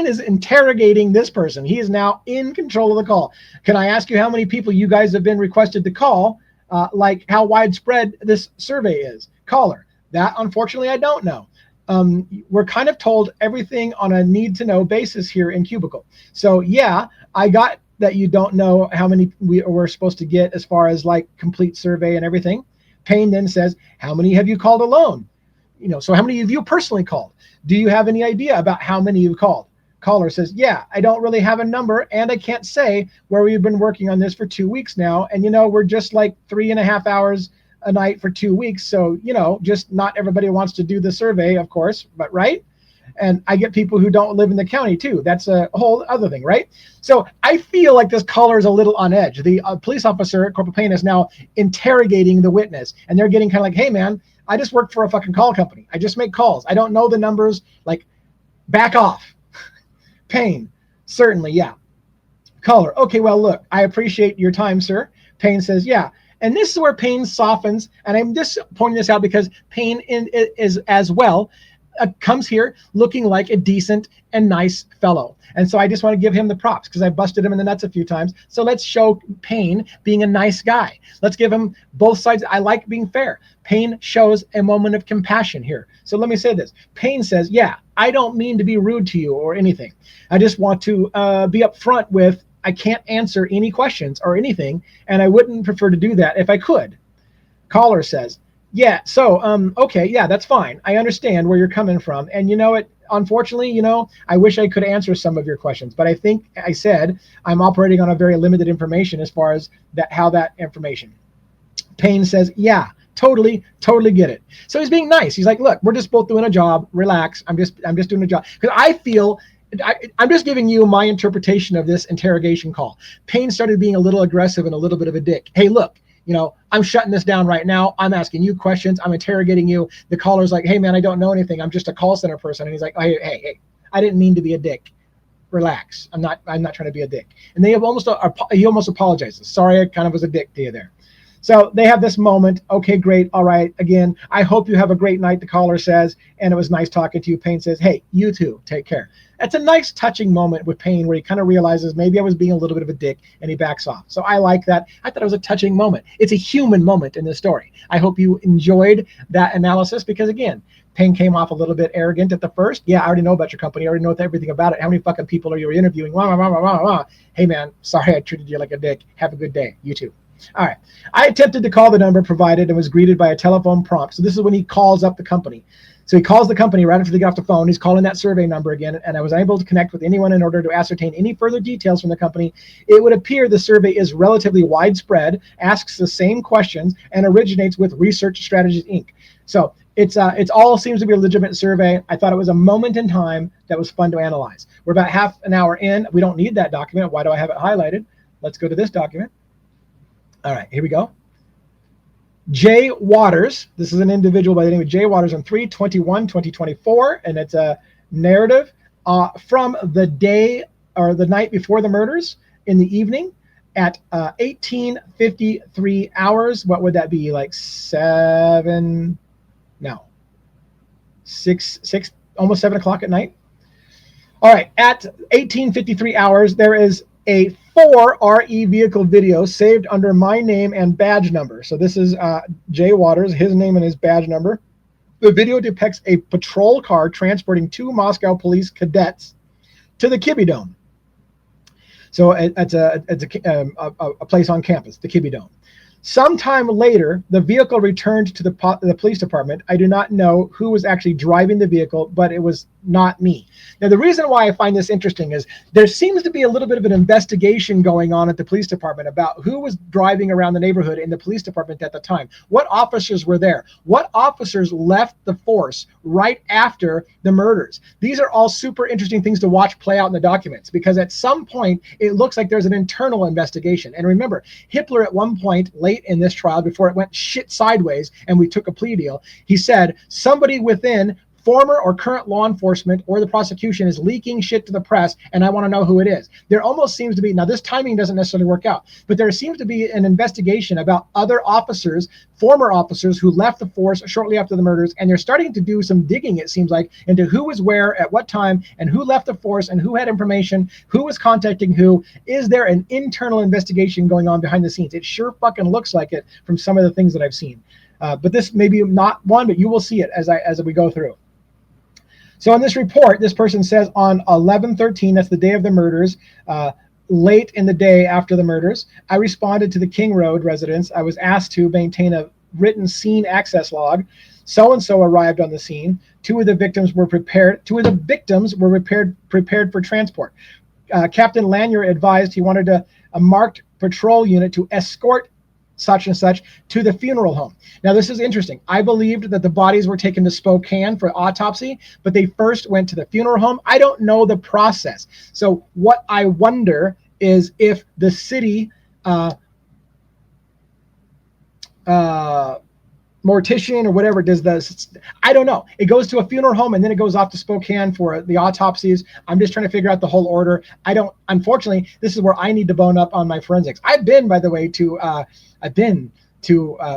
is interrogating this person. He is now in control of the call. Can I ask you how many people you guys have been requested to call? Like how widespread this survey is? Caller. That, unfortunately, I don't know. We're kind of told everything on a need-to-know basis here in Cubicle. So yeah, I got that you don't know how many we're supposed to get as far as like complete survey and everything. Payne then says, how many have you called alone? So how many of you personally called? Do you have any idea about how many you've called? Caller says, yeah, I don't really have a number, and I can't say where we've been working on this for 2 weeks now. And, we're just like 3.5 hours a night for 2 weeks. So, just not everybody wants to do the survey, of course, but right. And I get people who don't live in the county too. That's a whole other thing, right? So I feel like this caller is a little on edge. The police officer, Corporal Payne, is now interrogating the witness, and they're getting kind of like, hey man, I just work for a fucking call company. I just make calls. I don't know the numbers. Like, back off. Payne, certainly, yeah. Caller, okay, well, look, I appreciate your time, sir. Payne says, yeah. And this is where Payne softens, and I'm just pointing this out because Payne is as well, comes here looking like a decent and nice fellow. And so I just want to give him the props because I busted him in the nuts a few times. So let's show Payne being a nice guy. Let's give him both sides. I like being fair. Payne shows a moment of compassion here. So let me say this. Payne says, yeah, I don't mean to be rude to you or anything. I just want to be upfront with, I can't answer any questions or anything, and I wouldn't prefer to do that if I could. Caller says, yeah, so, okay, yeah, that's fine. I understand where you're coming from. And unfortunately, I wish I could answer some of your questions, but I think I said I'm operating on a very limited information as far as how that information. Payne says, yeah, totally get it. So he's being nice. He's like, look, we're just both doing a job. Relax. I'm just doing a job. Because I feel, I'm just giving you my interpretation of this interrogation call. Payne started being a little aggressive and a little bit of a dick. Hey, look, I'm shutting this down right now. I'm asking you questions. I'm interrogating you. The caller's like, hey, man, I don't know anything. I'm just a call center person. And he's like, oh, hey, I didn't mean to be a dick. Relax. I'm not trying to be a dick. And he almost apologizes. Sorry, I kind of was a dick to you there. So they have this moment. Okay, great. All right. Again, I hope you have a great night, the caller says. And it was nice talking to you. Payne says, hey, you too. Take care. That's a nice touching moment with Payne where he kind of realizes maybe I was being a little bit of a dick and he backs off. So I like that. I thought it was a touching moment. It's a human moment in this story. I hope you enjoyed that analysis because, again, Payne came off a little bit arrogant at the first. Yeah, I already know about your company. I already know everything about it. How many fucking people are you interviewing? Hey, man, sorry I treated you like a dick. Have a good day. You too. All right. I attempted to call the number provided and was greeted by a telephone prompt. So this is when he calls up the company. So he calls the company right after they get off the phone. He's calling that survey number again, and I was unable to connect with anyone in order to ascertain any further details from the company. It would appear the survey is relatively widespread, asks the same questions, and originates with Research Strategies, Inc. So it's all seems to be a legitimate survey. I thought it was a moment in time that was fun to analyze. We're about half an hour in. We don't need that document. Why do I have it highlighted? Let's go to this document. All right, here we go. Jay Waters, this is an individual by the name of Jay Waters on 3/21/2024, and it's a narrative from the day or the night before the murders in the evening at 18:53 hours. What would that be? Like 6, almost 7 o'clock at night. All right, at 18:53 hours, there is a 4 RE vehicle video saved under my name and badge number. So this is Jay Waters, his name and his badge number. The video depicts a patrol car transporting 2 Moscow police cadets to the Kibbe Dome. So it's a place on campus, the Kibbe Dome. Sometime later, the vehicle returned to the police department. I do not know who was actually driving the vehicle, but it was not me. Now, the reason why I find this interesting is there seems to be a little bit of an investigation going on at the police department about who was driving around the neighborhood in the police department at the time. What officers were there? What officers left the force right after the murders? These are all super interesting things to watch play out in the documents, because at some point it looks like there's an internal investigation. And remember, Hitler at one point late in this trial, before it went shit sideways and we took a plea deal, he said somebody within former or current law enforcement or the prosecution is leaking shit to the press, and I want to know who it is. There almost seems to be, now this timing doesn't necessarily work out, but there seems to be an investigation about other officers, former officers who left the force shortly after the murders, and they're starting to do some digging, it seems like, into who was where at what time and who left the force and who had information, who was contacting who. Is there an internal investigation going on behind the scenes? It sure fucking looks like it from some of the things that I've seen. But this may be not one, but you will see it as we go through. So in this report, this person says on 11/13, that's the day of the murders, late in the day after the murders, I responded to the King Road residents. I was asked to maintain a written scene access log. So-and-so arrived on the scene. Two of the victims were prepared for transport. Captain Lanier advised he wanted a marked patrol unit to escort such and such to the funeral home. Now, this is interesting. I believed that the bodies were taken to Spokane for autopsy, but they first went to the funeral home. I don't know the process. So what I wonder is if the city mortician or whatever does this. I don't know. It goes to a funeral home and then it goes off to Spokane for the autopsies. I'm just trying to figure out the whole order. Unfortunately, this is where I need to bone up on my forensics. I've been, by the way, to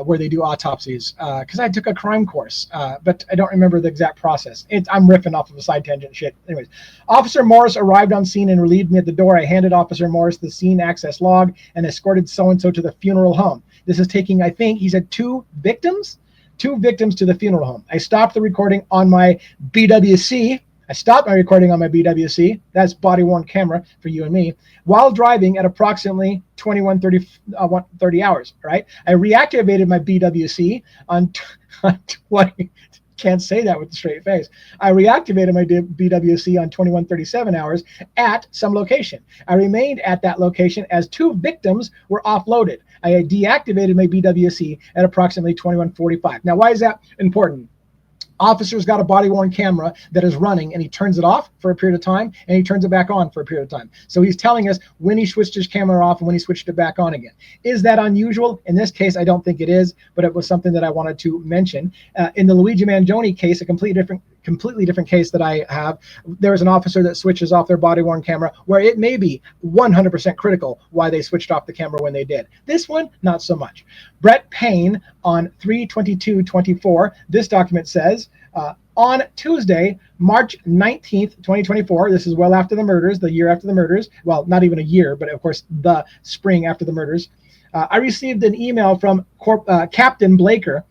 where they do autopsies because I took a crime course, but I don't remember the exact process. I'm riffing off of a side tangent shit. Anyways, Officer Morris arrived on scene and relieved me at the door. I handed Officer Morris the scene access log and escorted so-and-so to the funeral home. This is taking, I think, he said two victims to the funeral home. I stopped the recording on my BWC. That's body-worn camera for you and me, while driving at approximately 21:30 hours, right? I reactivated my BWC on 20, can't say that with a straight face. I reactivated my BWC on 21:37 hours at some location. I remained at that location as two victims were offloaded. I deactivated my BWC at approximately 21:45. Now, why is that important? Officer's got a body-worn camera that is running, and he turns it off for a period of time, and he turns it back on for a period of time. So he's telling us when he switched his camera off and when he switched it back on again. Is that unusual? In this case, I don't think it is, but it was something that I wanted to mention. In the Luigi Mangione case, a completely different case that I have, there was an officer that switches off their body-worn camera where it may be 100% critical why they switched off the camera when they did. This one, not so much. Brett Payne on 3/22/24, this document says, on Tuesday, March 19th, 2024, this is well after the murders, the year after the murders, well, not even a year, but of course the spring after the murders, I received an email from Captain Blaker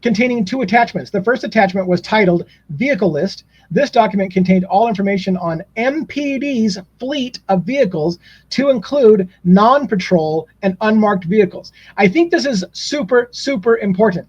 containing two attachments. The first attachment was titled Vehicle List. This document contained all information on MPD's fleet of vehicles to include non-patrol and unmarked vehicles. I think this is super, super important,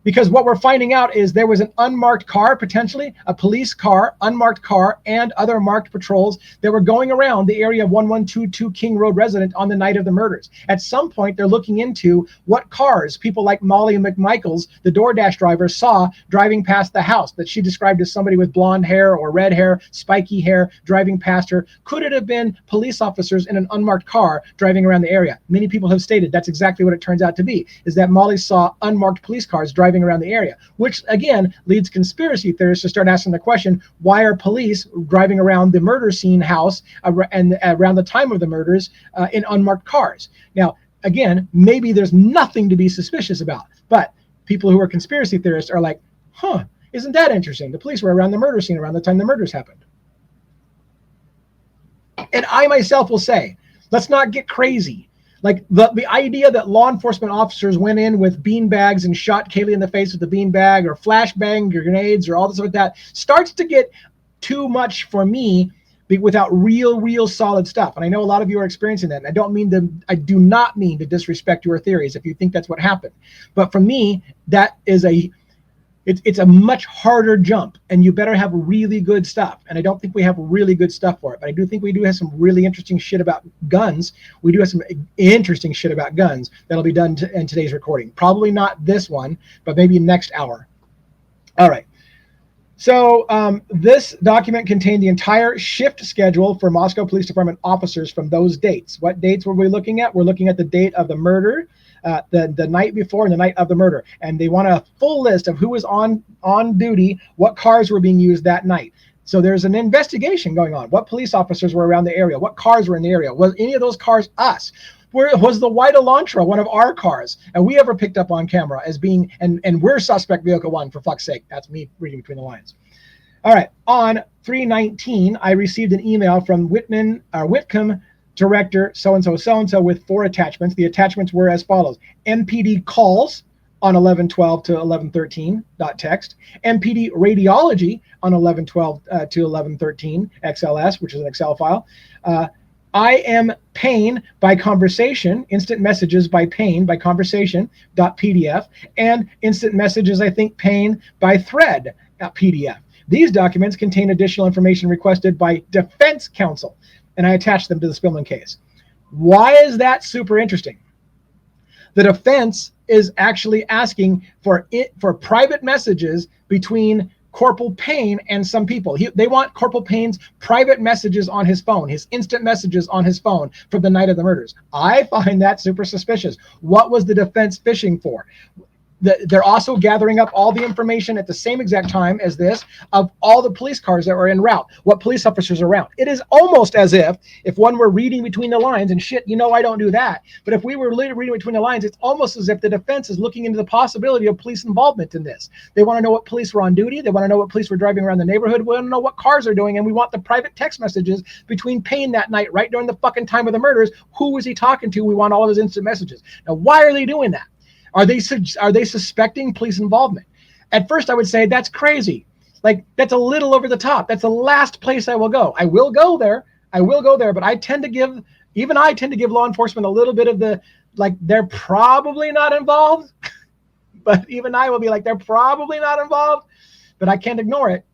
because what we're finding out is there was an unmarked car, potentially a police car, unmarked car, and other marked patrols that were going around the area of 1122 King Road resident on the night of the murders. At some point, they're looking into what cars people like Molly McMichaels, the DoorDash driver, saw driving past the house that she described as somebody with blonde hair or red hair, spiky hair, driving past her. Could it have been police officers in an unmarked car driving around the area? Many people have stated that's exactly what it turns out to be, is that Molly saw unmarked police cars driving around the area, which again leads conspiracy theorists to start asking the question, why are police driving around the murder scene house and around the time of the murders in unmarked cars? Now, again, maybe there's nothing to be suspicious about, but people who are conspiracy theorists are like, isn't that interesting? The police were around the murder scene around the time the murders happened. And I myself will say, let's not get crazy. Like the idea that law enforcement officers went in with bean bags and shot Kaylee in the face with the bean bag, or flashbang grenades, or all this like that, starts to get too much for me without real solid stuff. And I know a lot of you are experiencing that. And I do not mean to disrespect your theories if you think that's what happened. But for me, that is It's a much harder jump, and you better have really good stuff. And I don't think we have really good stuff for it, but I do think we do have some really interesting shit about guns. We do have some interesting shit about guns that'll be done in today's recording. Probably not this one, but maybe next hour. All right. So this document contained the entire shift schedule for Moscow Police Department officers from those dates. What dates were we looking at? We're looking at the date of the murder, the night before and the night of the murder. And they want a full list of who was on duty, what cars were being used that night. So there's an investigation going on. What police officers were around the area? What cars were in the area? Was any of those cars us? Where was the white Elantra one of our cars? And we ever picked up on camera as being, and we're suspect vehicle one, for fuck's sake. That's me reading between the lines. All right. On 3/19, I received an email from Whitcomb director so-and-so with 4 attachments. The attachments were as follows: MPD calls on 11/12 to 11/13.txt, MPD radiology on 11/12 to 11/13 XLS, which is an Excel file. I am pain by conversation, instant messages by pain by conversation.pdf, and instant messages, I think, pain by thread.pdf. These documents contain additional information requested by defense counsel, and I attached them to the Spillman case. Why is that super interesting? The defense is actually asking for private messages between Corporal Payne and some people. They want Corporal Payne's private messages on his phone, his instant messages on his phone from the night of the murders. I find that super suspicious. What was the defense fishing for? They're also gathering up all the information at the same exact time as this of all the police cars that were en route, what police officers are around. It is almost as if one were reading between the lines, and shit, I don't do that. But if we were reading between the lines, it's almost as if the defense is looking into the possibility of police involvement in this. They want to know what police were on duty. They want to know what police were driving around the neighborhood. We want to know what cars are doing. And we want the private text messages between Payne that night, right during the fucking time of the murders. Who was he talking to? We want all of his instant messages. Now, why are they doing that? Are they suspecting police involvement? At first, I would say that's crazy. Like, that's a little over the top. That's the last place I will go. I will go there, but I tend to give law enforcement a little bit of the, like, they're probably not involved. But even I will be like, they're probably not involved, but I can't ignore it.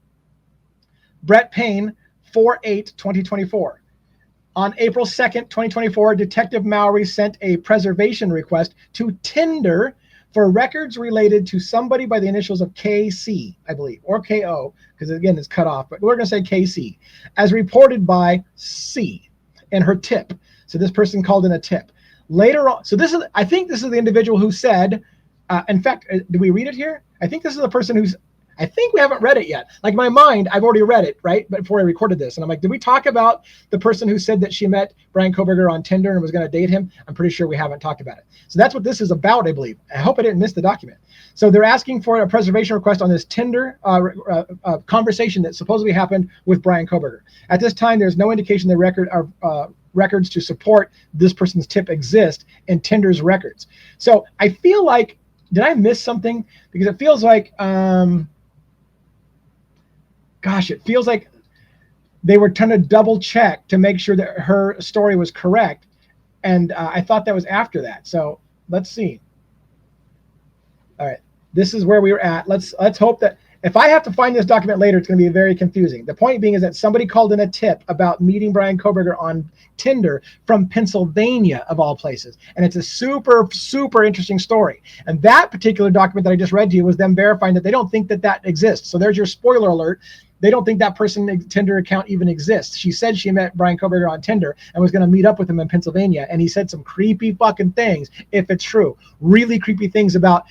Brett Payne, 4/8/2024. On April 2nd, 2024, Detective Mowry sent a preservation request to Tinder for records related to somebody by the initials of KC, I believe, or KO, because again, it's cut off, but we're going to say KC, as reported by C in her tip. So this person called in a tip. Later on, I think this is the individual who said, in fact, do we read it here? I think this is the person I think we haven't read it yet. Like, in my mind, I've already read it, right? But before I recorded this, and I'm like, did we talk about the person who said that she met Brian Kohberger on Tinder and was going to date him? I'm pretty sure we haven't talked about it. So that's what this is about, I believe. I hope I didn't miss the document. So they're asking for a preservation request on this Tinder conversation that supposedly happened with Brian Kohberger. At this time, there's no indication the records to support this person's tip exist in Tinder's records. So I feel like, did I miss something? Because it feels like, gosh, it feels like they were trying to double check to make sure that her story was correct. And I thought that was after that. So let's see. All right, this is where we were at. Let's hope that if I have to find this document later, it's going to be very confusing. The point being is that somebody called in a tip about meeting Brian Kohberger on Tinder from Pennsylvania, of all places. And it's a super, super interesting story. And that particular document that I just read to you was them verifying that they don't think that exists. So there's your spoiler alert. They don't think that person's Tinder account even exists. She said she met Brian Kohberger on Tinder and was going to meet up with him in Pennsylvania. And he said some creepy fucking things, if it's true. Really creepy things about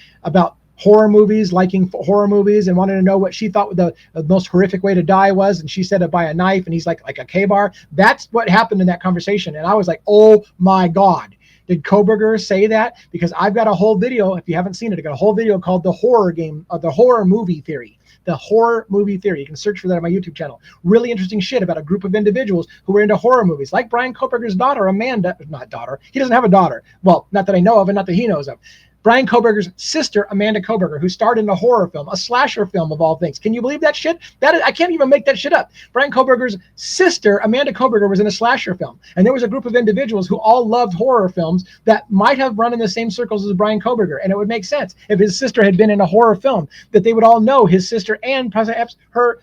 horror movies, liking horror movies, and wanted to know what she thought the most horrific way to die was. And she said to buy a knife, and he's like a K-bar. That's what happened in that conversation. And I was like, oh my God. Did Kohberger say that? Because I've got a whole video, if you haven't seen it, I got a whole video called The Horror Movie Theory. The Horror Movie Theory. You can search for that on my YouTube channel. Really interesting shit about a group of individuals who were into horror movies, like Brian Kohberger's daughter, Amanda, not daughter. He doesn't have a daughter. Well, not that I know of and not that he knows of. Brian Koberger's sister, Amanda Koberger, who starred in a horror film, a slasher film of all things. Can you believe that shit? I can't even make that shit up. Brian Koberger's sister, Amanda Koberger, was in a slasher film. And there was a group of individuals who all loved horror films that might have run in the same circles as Brian Koberger. And it would make sense if his sister had been in a horror film, that they would all know his sister and perhaps her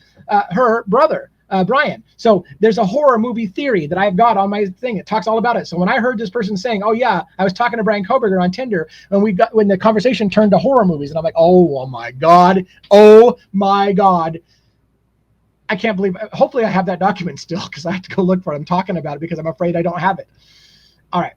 brother. Brian. So there's a horror movie theory that I've got on my thing. It talks all about it. So when I heard this person saying, "Oh yeah, I was talking to Brian Koberger on Tinder," and when the conversation turned to horror movies, and I'm like, oh my god, I can't believe. Hopefully, I have that document still because I have to go look for it. I'm talking about it because I'm afraid I don't have it. All right.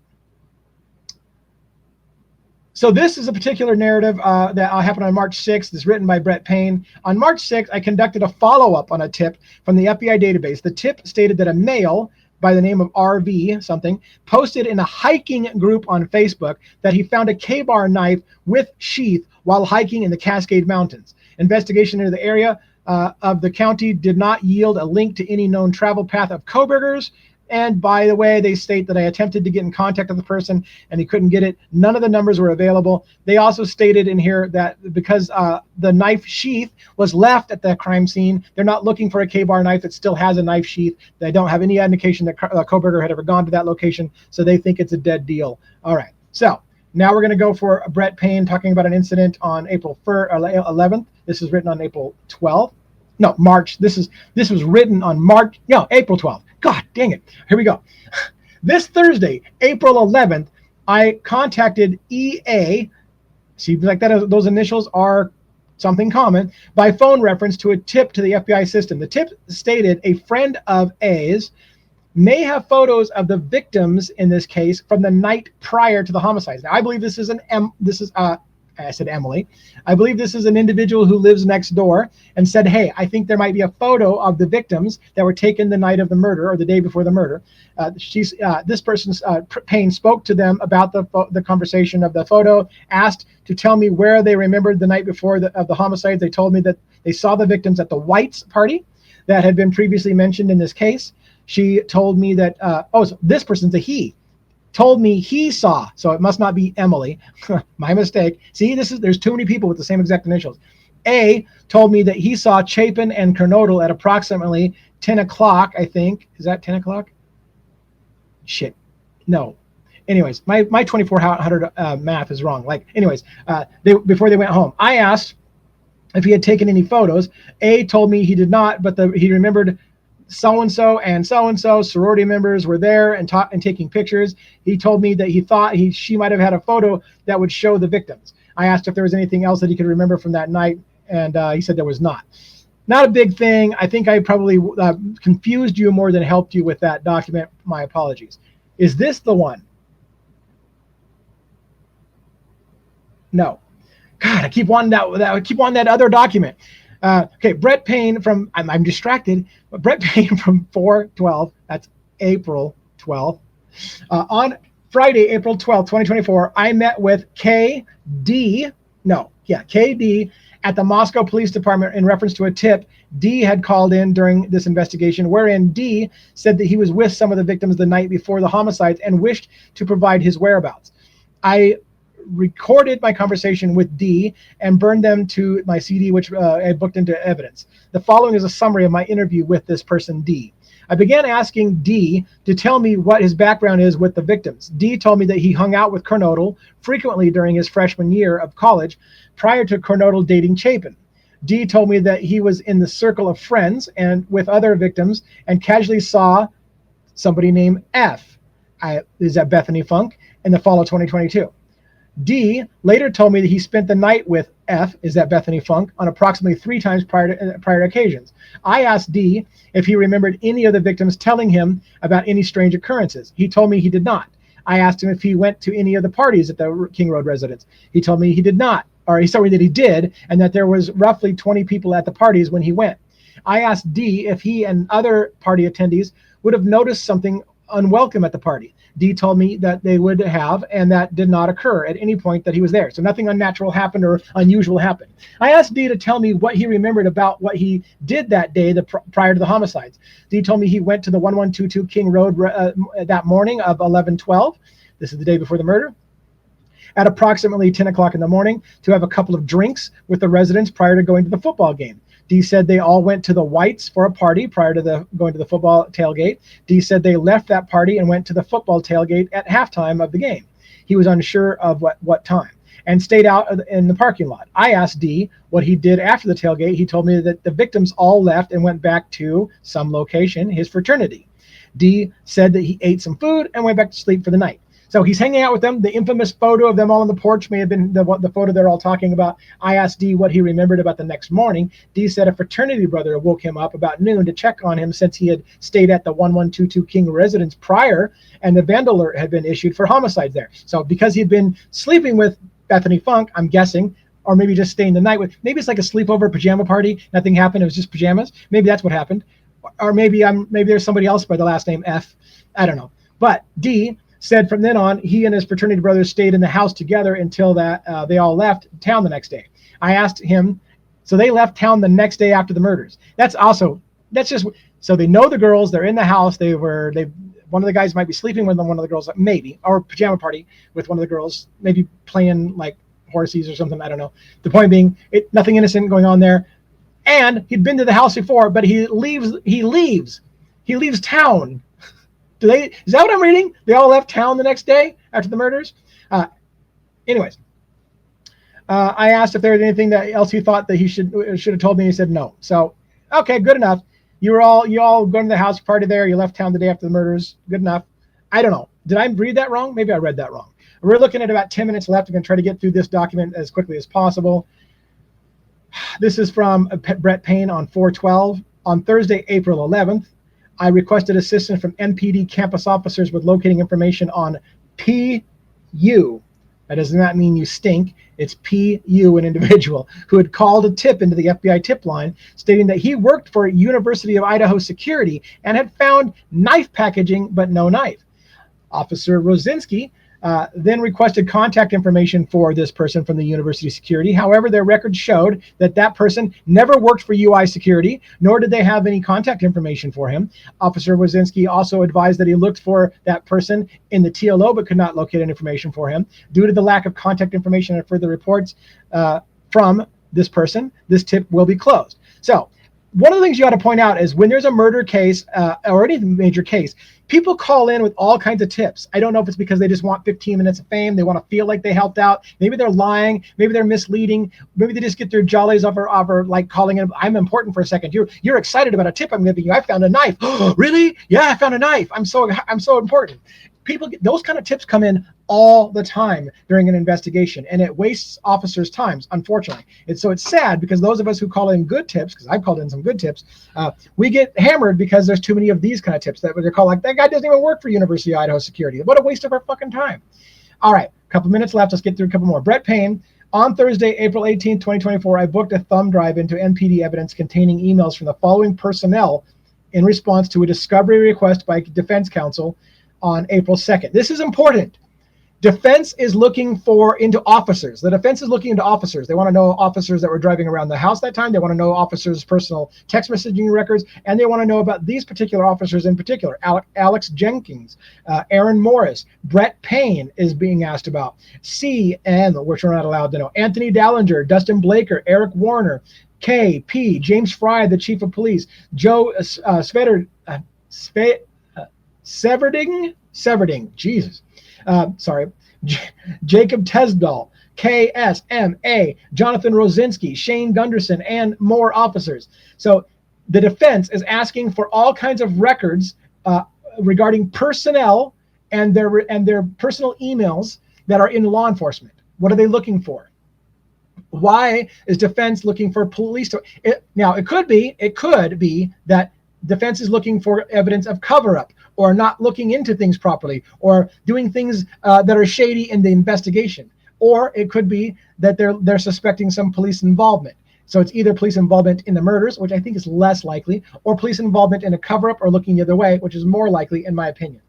So this is a particular narrative that happened on March 6th. It's written by Brett Payne. On March 6th, I conducted a follow-up on a tip from the FBI database. The tip stated that a male by the name of RV something posted in a hiking group on Facebook that he found a K-bar knife with sheath while hiking in the Cascade Mountains. Investigation into the area of the county did not yield a link to any known travel path of Koberger's. And by the way, they state that I attempted to get in contact with the person and he couldn't get it. None of the numbers were available. They also stated in here that because the knife sheath was left at the crime scene, they're not looking for a K-bar knife that still has a knife sheath. They don't have any indication that Koberger had ever gone to that location, so they think it's a dead deal. All right, so now we're going to go for Brett Payne talking about an incident on April 11th. This is written on April 12th. No, March. This was written on March. No, April 12th. God dang it. Here we go. This Thursday, April 11th, I contacted EA. Seems like that those initials are something common, by phone reference to a tip to the FBI system. The tip stated a friend of A's may have photos of the victims in this case from the night prior to the homicides. Now, I believe this is I said Emily. I believe this is an individual who lives next door and said, hey, I think there might be a photo of the victims that were taken the night of the murder or the day before the murder. This person's Payne spoke to them about the conversation of the photo, asked to tell me where they remembered the night before of the homicides. They told me that they saw the victims at the White's party that had been previously mentioned in this case. She told me that, so this person's a he. Told me he saw, so it must not be Emily. My mistake. See, there's too many people with the same exact initials. A told me that he saw Chapin and Kernodle at approximately 10 o'clock, I think. Is that 10 o'clock? Shit. No. Anyways, my 2400 math is wrong. Before they went home, I asked if he had taken any photos. A told me he did not, but he remembered so-and-so and so-and-so sorority members were there and taking pictures. He told me that he thought she might have had a photo that would show the victims. I asked if there was anything else that he could remember from that night, and he said there was not. Not a big thing. I think I probably confused you more than helped you with that document. My apologies. Is this the one? No. God, I keep wanting that other document. Okay, Brett Payne from, I'm distracted, but Brett Payne from 4/12, that's April 12th. On Friday, April 12th, 2024, I met with KD at the Moscow Police Department in reference to a tip D had called in during this investigation, wherein D said that he was with some of the victims the night before the homicides and wished to provide his whereabouts. I recorded my conversation with D and burned them to my CD, which I booked into evidence. The following is a summary of my interview with this person, D. I began asking D to tell me what his background is with the victims. D told me that he hung out with Kernodle frequently during his freshman year of college prior to Kernodle dating Chapin. D told me that he was in the circle of friends and with other victims and casually saw somebody named F. Is that Bethany Funk? In the fall of 2022. D later told me that he spent the night with F, is that Bethany Funk, on approximately 3 times prior occasions. I asked D if he remembered any of the victims telling him about any strange occurrences. He told me he did not. I asked him if he went to any of the parties at the King Road residence. He told me he did not, or he told me that he did, and that there was roughly 20 people at the parties when he went. I asked D if he and other party attendees would have noticed something unwelcome at the party. D told me that they would have, and that did not occur at any point that he was there. So nothing unnatural happened or unusual happened. I asked D to tell me what he remembered about what he did that day prior to the homicides. D told me he went to the 1122 King Road that morning of 11/12. This is the day before the murder. at approximately 10 o'clock in the morning to have a couple of drinks with the residents prior to going to the football game. D said they all went to the Whites for a party prior to going to the football tailgate. D said they left that party and went to the football tailgate at halftime of the game. He was unsure of what time and stayed out in the parking lot. I asked D what he did after the tailgate. He told me that the victims all left and went back to some location, his fraternity. D said that he ate some food and went back to sleep for the night. So he's hanging out with them. The infamous photo of them all on the porch may have been the photo they're all talking about. I asked D what he remembered about the next morning. D said a fraternity brother woke him up about noon to check on him since he had stayed at the 1122 King residence prior, and the vandal alert had been issued for homicide there. So because he'd been sleeping with Bethany Funk, I'm guessing, or maybe just staying the night with, maybe it's like a sleepover pajama party. Nothing happened. It was just pajamas. Maybe that's what happened. Or maybe there's somebody else by the last name F. I don't know. But D said from then on, he and his fraternity brothers stayed in the house together until they all left town the next day. I asked him, so they left town the next day after the murders. That's just, so they know the girls, they're in the house, one of the guys might be sleeping with them, one of the girls, maybe, or pajama party with one of the girls, maybe playing like horsies or something, I don't know. The point being, nothing innocent going on there. And he'd been to the house before, but he leaves town. Is that what I'm reading? They all left town the next day after the murders? Anyways, I asked if there was anything else he thought that he should have told me. He said no. So, okay, good enough. You all going to the house party there. You left town the day after the murders. Good enough. I don't know. Did I read that wrong? Maybe I read that wrong. We're looking at about 10 minutes left. I'm going to try to get through this document as quickly as possible. This is from Brett Payne on 4/12. On Thursday, April 11th, I requested assistance from MPD campus officers with locating information on PU. That does not mean you stink. It's PU, an individual, who had called a tip into the FBI tip line, stating that he worked for University of Idaho Security and had found knife packaging, but no knife. Officer Rosinski then requested contact information for this person from the University Security. However, their records showed that person never worked for UI Security, nor did they have any contact information for him. Officer Wazinski also advised that he looked for that person in the TLO but could not locate any information for him. Due to the lack of contact information and further reports from this person, this tip will be closed. So one of the things you ought to point out is when there's a murder case or any major case, people call in with all kinds of tips. I don't know if it's because they just want 15 minutes of fame. They want to feel like they helped out. Maybe they're lying. Maybe they're misleading. Maybe they just get their jollies off like calling in. I'm important for a second. You're excited about a tip I'm giving you. I found a knife. Oh, really? Yeah, I found a knife. I'm so important. People get those kind of tips come in all the time during an investigation, and it wastes officers' times, unfortunately. It's sad because those of us who call in good tips, because I've called in some good tips, we get hammered because there's too many of these kind of tips that they're called like, that guy doesn't even work for University of Idaho Security. What a waste of our fucking time. All right, a couple minutes left. Let's get through a couple more. Brett Payne, on Thursday, April 18th, 2024, I booked a thumb drive into MPD evidence containing emails from the following personnel in response to a discovery request by defense counsel on April 2nd. This is important. Defense is looking into officers. The defense is looking into officers. They want to know officers that were driving around the house that time. They want to know officers' personal text messaging records, and they want to know about these particular officers in particular. Alex Jenkins, Aaron Morris, Brett Payne is being asked about. Which we're not allowed to know. Anthony Dallinger, Dustin Blaker, Eric Warner, K.P., James Fry, the chief of police, Joe Severding, Jesus. Jacob Tesdall, KSMA, Jonathan Rosinski, Shane Gunderson, and more officers. So the defense is asking for all kinds of records regarding personnel and their personal emails that are in law enforcement. What are they looking for? Why is defense looking for police? Now, it could be that defense is looking for evidence of cover-up, or not looking into things properly, or doing things that are shady in the investigation. Or it could be that they're suspecting some police involvement. So it's either police involvement in the murders, which I think is less likely, or police involvement in a cover-up or looking the other way, which is more likely in my opinion.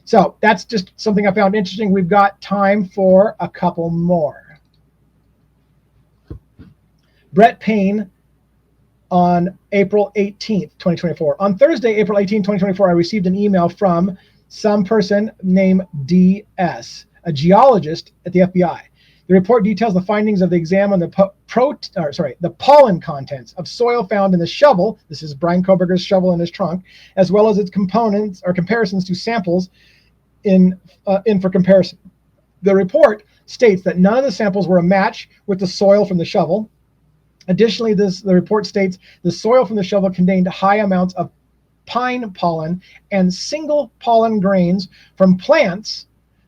So that's just something I found interesting. We've got time for a couple more. Brett Payne, on April 18th, 2024. On Thursday, April 18th, 2024, I received an email from some person named DS. a geologist at the FBI. The report details the findings of the exam on the pollen contents of soil found in the shovel. This is Brian Koberger's shovel in his trunk, as well as its components or comparisons to samples in for comparison. The report states that none of the samples were a match with the soil from the shovel. Additionally, the report states the soil from the shovel contained high amounts of pine pollen and single pollen grains from plants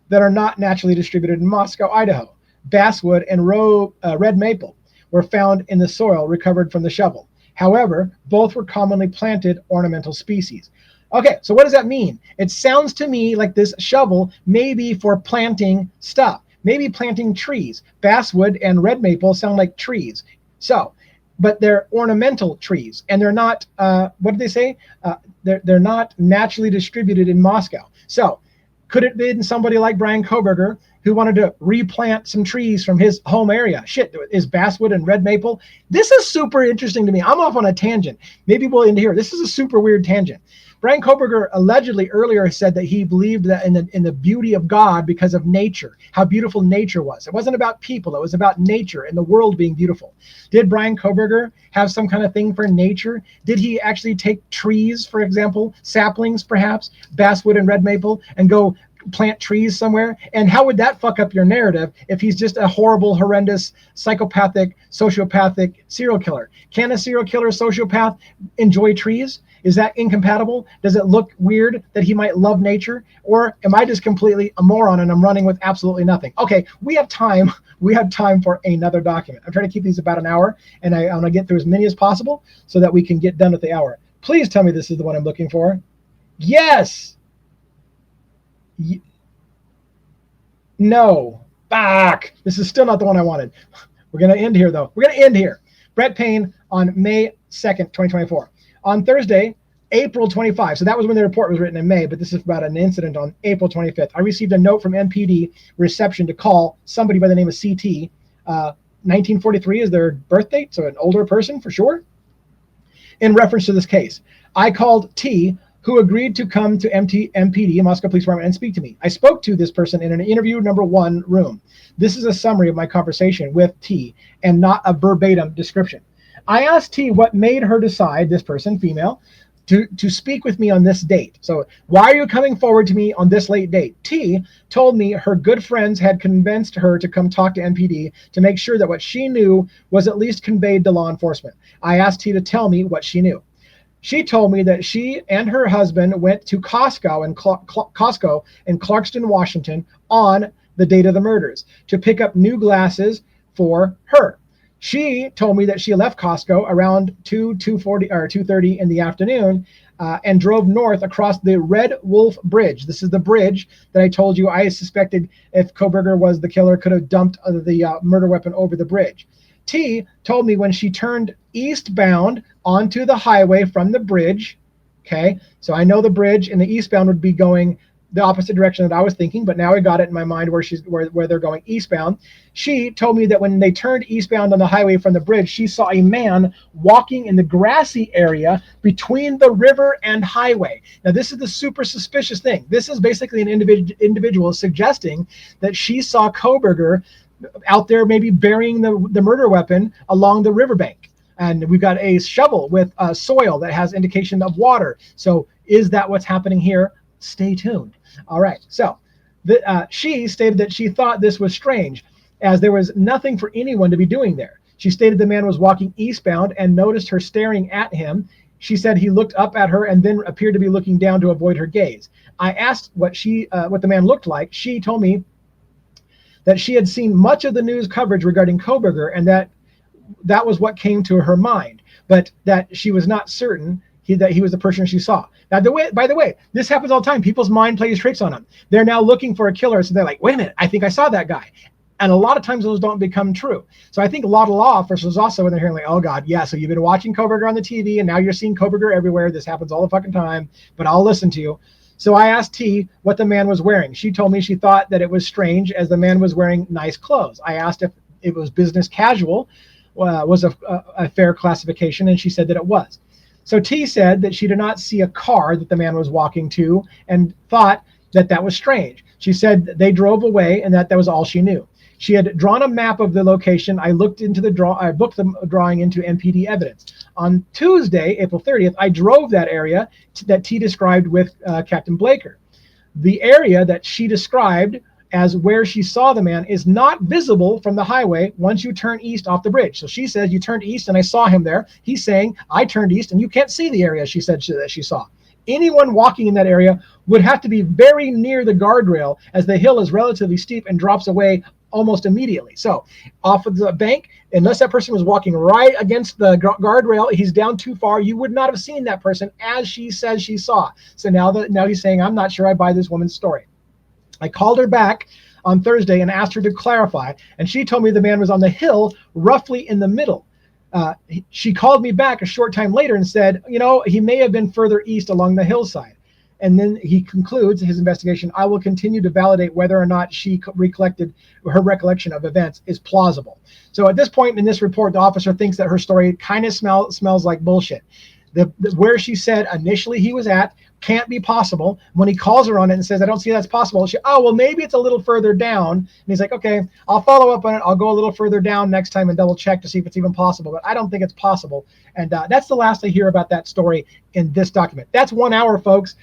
that are not naturally distributed in Moscow, Idaho. Basswood and red maple were found in the soil recovered from the shovel. However, both were commonly planted ornamental species. Okay, so what does that mean? It sounds to me like this shovel may be for planting stuff, maybe planting trees. Basswood and red maple sound like trees. So, but they're ornamental trees, and they're not, what did they say? They're not naturally distributed in Moscow. So, could it be somebody like Brian Koberger who wanted to replant some trees from his home area? Shit, is basswood and red maple? This is super interesting to me. I'm off on a tangent. Maybe we'll end here. This is a super weird tangent. Brian Koberger allegedly earlier said that he believed that in the beauty of God because of nature, how beautiful nature was. It wasn't about people. It was about nature and the world being beautiful. Did Brian Koberger have some kind of thing for nature? Did he actually take trees, for example, saplings perhaps, basswood and red maple, and go plant trees somewhere? And how would that fuck up your narrative if he's just a horrible, horrendous, psychopathic, sociopathic serial killer? Can a serial killer, sociopath enjoy trees? Is that incompatible? Does it look weird that he might love nature? Or am I just completely a moron and I'm running with absolutely nothing? Okay, we have time. We have time for another document. I'm trying to keep these about an hour, and I want to get through as many as possible so that we can get done with the hour. Please tell me this is the one I'm looking for. Yes. No. Back. This is still not the one I wanted. We're going to end here, though. We're going to end here. Brett Payne on May 2nd, 2024. On Thursday, April 25. So that was when the report was written in May, but this is about an incident on April 25th. I received a note from MPD reception to call somebody by the name of CT. 1943 is their birth date, so an older person for sure. In reference to this case, I called T, who agreed to come to MPD, Moscow Police Department, and speak to me. I spoke to this person in an interview number 1 room. This is a summary of my conversation with T and not a verbatim description. I asked T what made her decide, this person, female, to speak with me on this date. So why are you coming forward to me on this late date? T told me her good friends had convinced her to come talk to MPD to make sure that what she knew was at least conveyed to law enforcement. I asked T to tell me what she knew. She told me that she and her husband went to Costco in Clarkston, Washington on the date of the murders to pick up new glasses for her. She told me that she left Costco around 2:30 in the afternoon and drove north across the Red Wolf Bridge. This is the bridge that I told you I suspected, if Koberger was the killer, could have dumped the murder weapon over the bridge. T told me when she turned eastbound onto the highway from the bridge, okay, so I know the bridge and the eastbound would be going the opposite direction that I was thinking, but now I got it in my mind where they're going eastbound. She told me that when they turned eastbound on the highway from the bridge, she saw a man walking in the grassy area between the river and highway. Now, this is the super suspicious thing. This is basically an individual suggesting that she saw Koberger out there maybe burying the murder weapon along the riverbank. And we've got a shovel with soil that has indication of water. So is that what's happening here? Stay tuned. All right. So she stated that she thought this was strange, as there was nothing for anyone to be doing there. She stated the man was walking eastbound and noticed her staring at him. She said he looked up at her and then appeared to be looking down to avoid her gaze. I asked what the man looked like. She told me that she had seen much of the news coverage regarding Koberger, and that was what came to her mind, but that she was not certain that he was the person she saw. Now, by the way, this happens all the time. People's mind plays tricks on them. They're now looking for a killer, so they're like, wait a minute, I think I saw that guy. And a lot of times those don't become true. So I think a lot of law officers also, when they're hearing like, oh God, yeah, so you've been watching Koberger on the TV and now you're seeing Koberger everywhere. This happens all the fucking time, but I'll listen to you. So I asked T what the man was wearing. She told me she thought that it was strange as the man was wearing nice clothes. I asked if it was business casual, was a fair classification, and she said that it was. So T said that she did not see a car that the man was walking to and thought that was strange. She said they drove away and that was all she knew. She had drawn a map of the location. I looked into I booked the drawing into MPD evidence. On Tuesday, April 30th, I drove that area that T described with Captain Blaker. The area that she described as where she saw the man is not visible from the highway once you turn east off the bridge. So she says, you turned east and I saw him there. He's saying, I turned east and you can't see the area she said that she saw. Anyone walking in that area would have to be very near the guardrail, as the hill is relatively steep and drops away almost immediately. So off of the bank, unless that person was walking right against the guardrail, he's down too far, you would not have seen that person as she says she saw. So now he's saying, I'm not sure I buy this woman's story. I called her back on Thursday and asked her to clarify, and she told me the man was on the hill roughly in the middle. She called me back a short time later and said, he may have been further east along the hillside. And then he concludes his investigation, I will continue to validate whether or not her recollection of events is plausible. So at this point in this report, the officer thinks that her story kind of smells like bullshit. Where she said initially he was at can't be possible. When he calls her on it and says, I don't see that's possible, well, maybe it's a little further down. And he's like, okay, I'll follow up on it. I'll go a little further down next time and double check to see if it's even possible. But I don't think it's possible. And that's the last I hear about that story in this document. That's 1 hour, folks.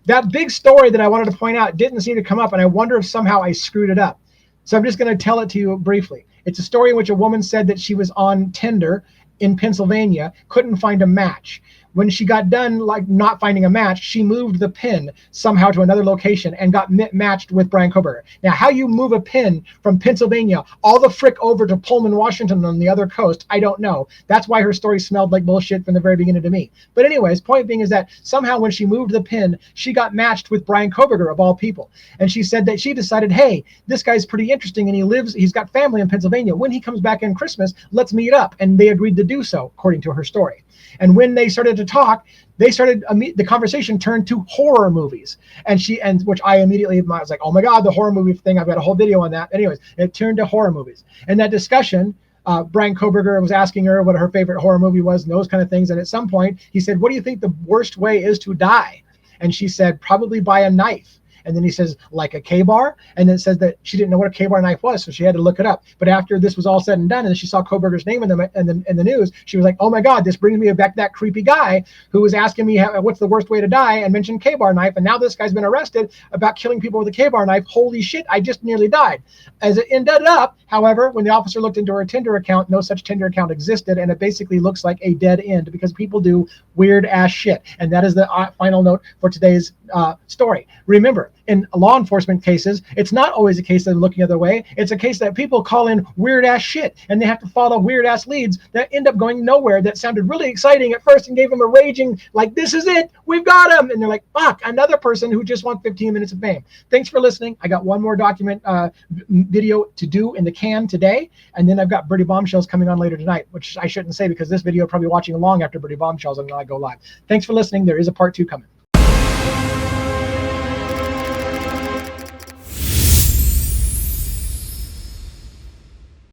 That big story that I wanted to point out didn't seem to come up, and I wonder if somehow I screwed it up. So I'm just going to tell it to you briefly. It's a story in which a woman said that she was on Tinder in Pennsylvania, couldn't find a match. When she got done not finding a match, she moved the pin somehow to another location and got matched with Brian Koberger. Now, how you move a pin from Pennsylvania all the frick over to Pullman, Washington on the other coast, I don't know. That's why her story smelled like bullshit from the very beginning to me. But anyways, point being is that somehow when she moved the pin, she got matched with Brian Koberger of all people. And she said that she decided, hey, this guy's pretty interesting and he's got family in Pennsylvania. When he comes back in Christmas, let's meet up. And they agreed to do so, according to her story. And when they started to talk, the conversation turned to horror movies. Which I immediately was like, oh my God, the horror movie thing. I've got a whole video on that. Anyways, it turned to horror movies. And that discussion, Brian Koberger was asking her what her favorite horror movie was and those kind of things. And at some point he said, what do you think the worst way is to die? And she said, probably by a knife. And then he says, like a K-bar? And then it says that she didn't know what a K-bar knife was, so she had to look it up. But after this was all said and done, and she saw Koberger's name in the news, she was like, oh my God, this brings me back that creepy guy who was asking me what's the worst way to die and mentioned K-bar knife. And now this guy's been arrested about killing people with a K-bar knife. Holy shit, I just nearly died. As it ended up, however, when the officer looked into her Tinder account, no such Tinder account existed. And it basically looks like a dead end because people do weird ass shit. And that is the final note for today's story. Remember, in law enforcement cases, it's not always a case of looking the other way. It's a case that people call in weird ass shit and they have to follow weird ass leads that end up going nowhere, that sounded really exciting at first and gave them a raging, like, this is it, we've got him. And they're like, fuck, another person who just wants 15 minutes of fame. Thanks for listening. I got one more document video to do in the can today. And then I've got Birdie Bombshells coming on later tonight, which I shouldn't say because this video probably watching along after Birdie Bombshells and then I go live. Thanks for listening. There is a part 2 coming.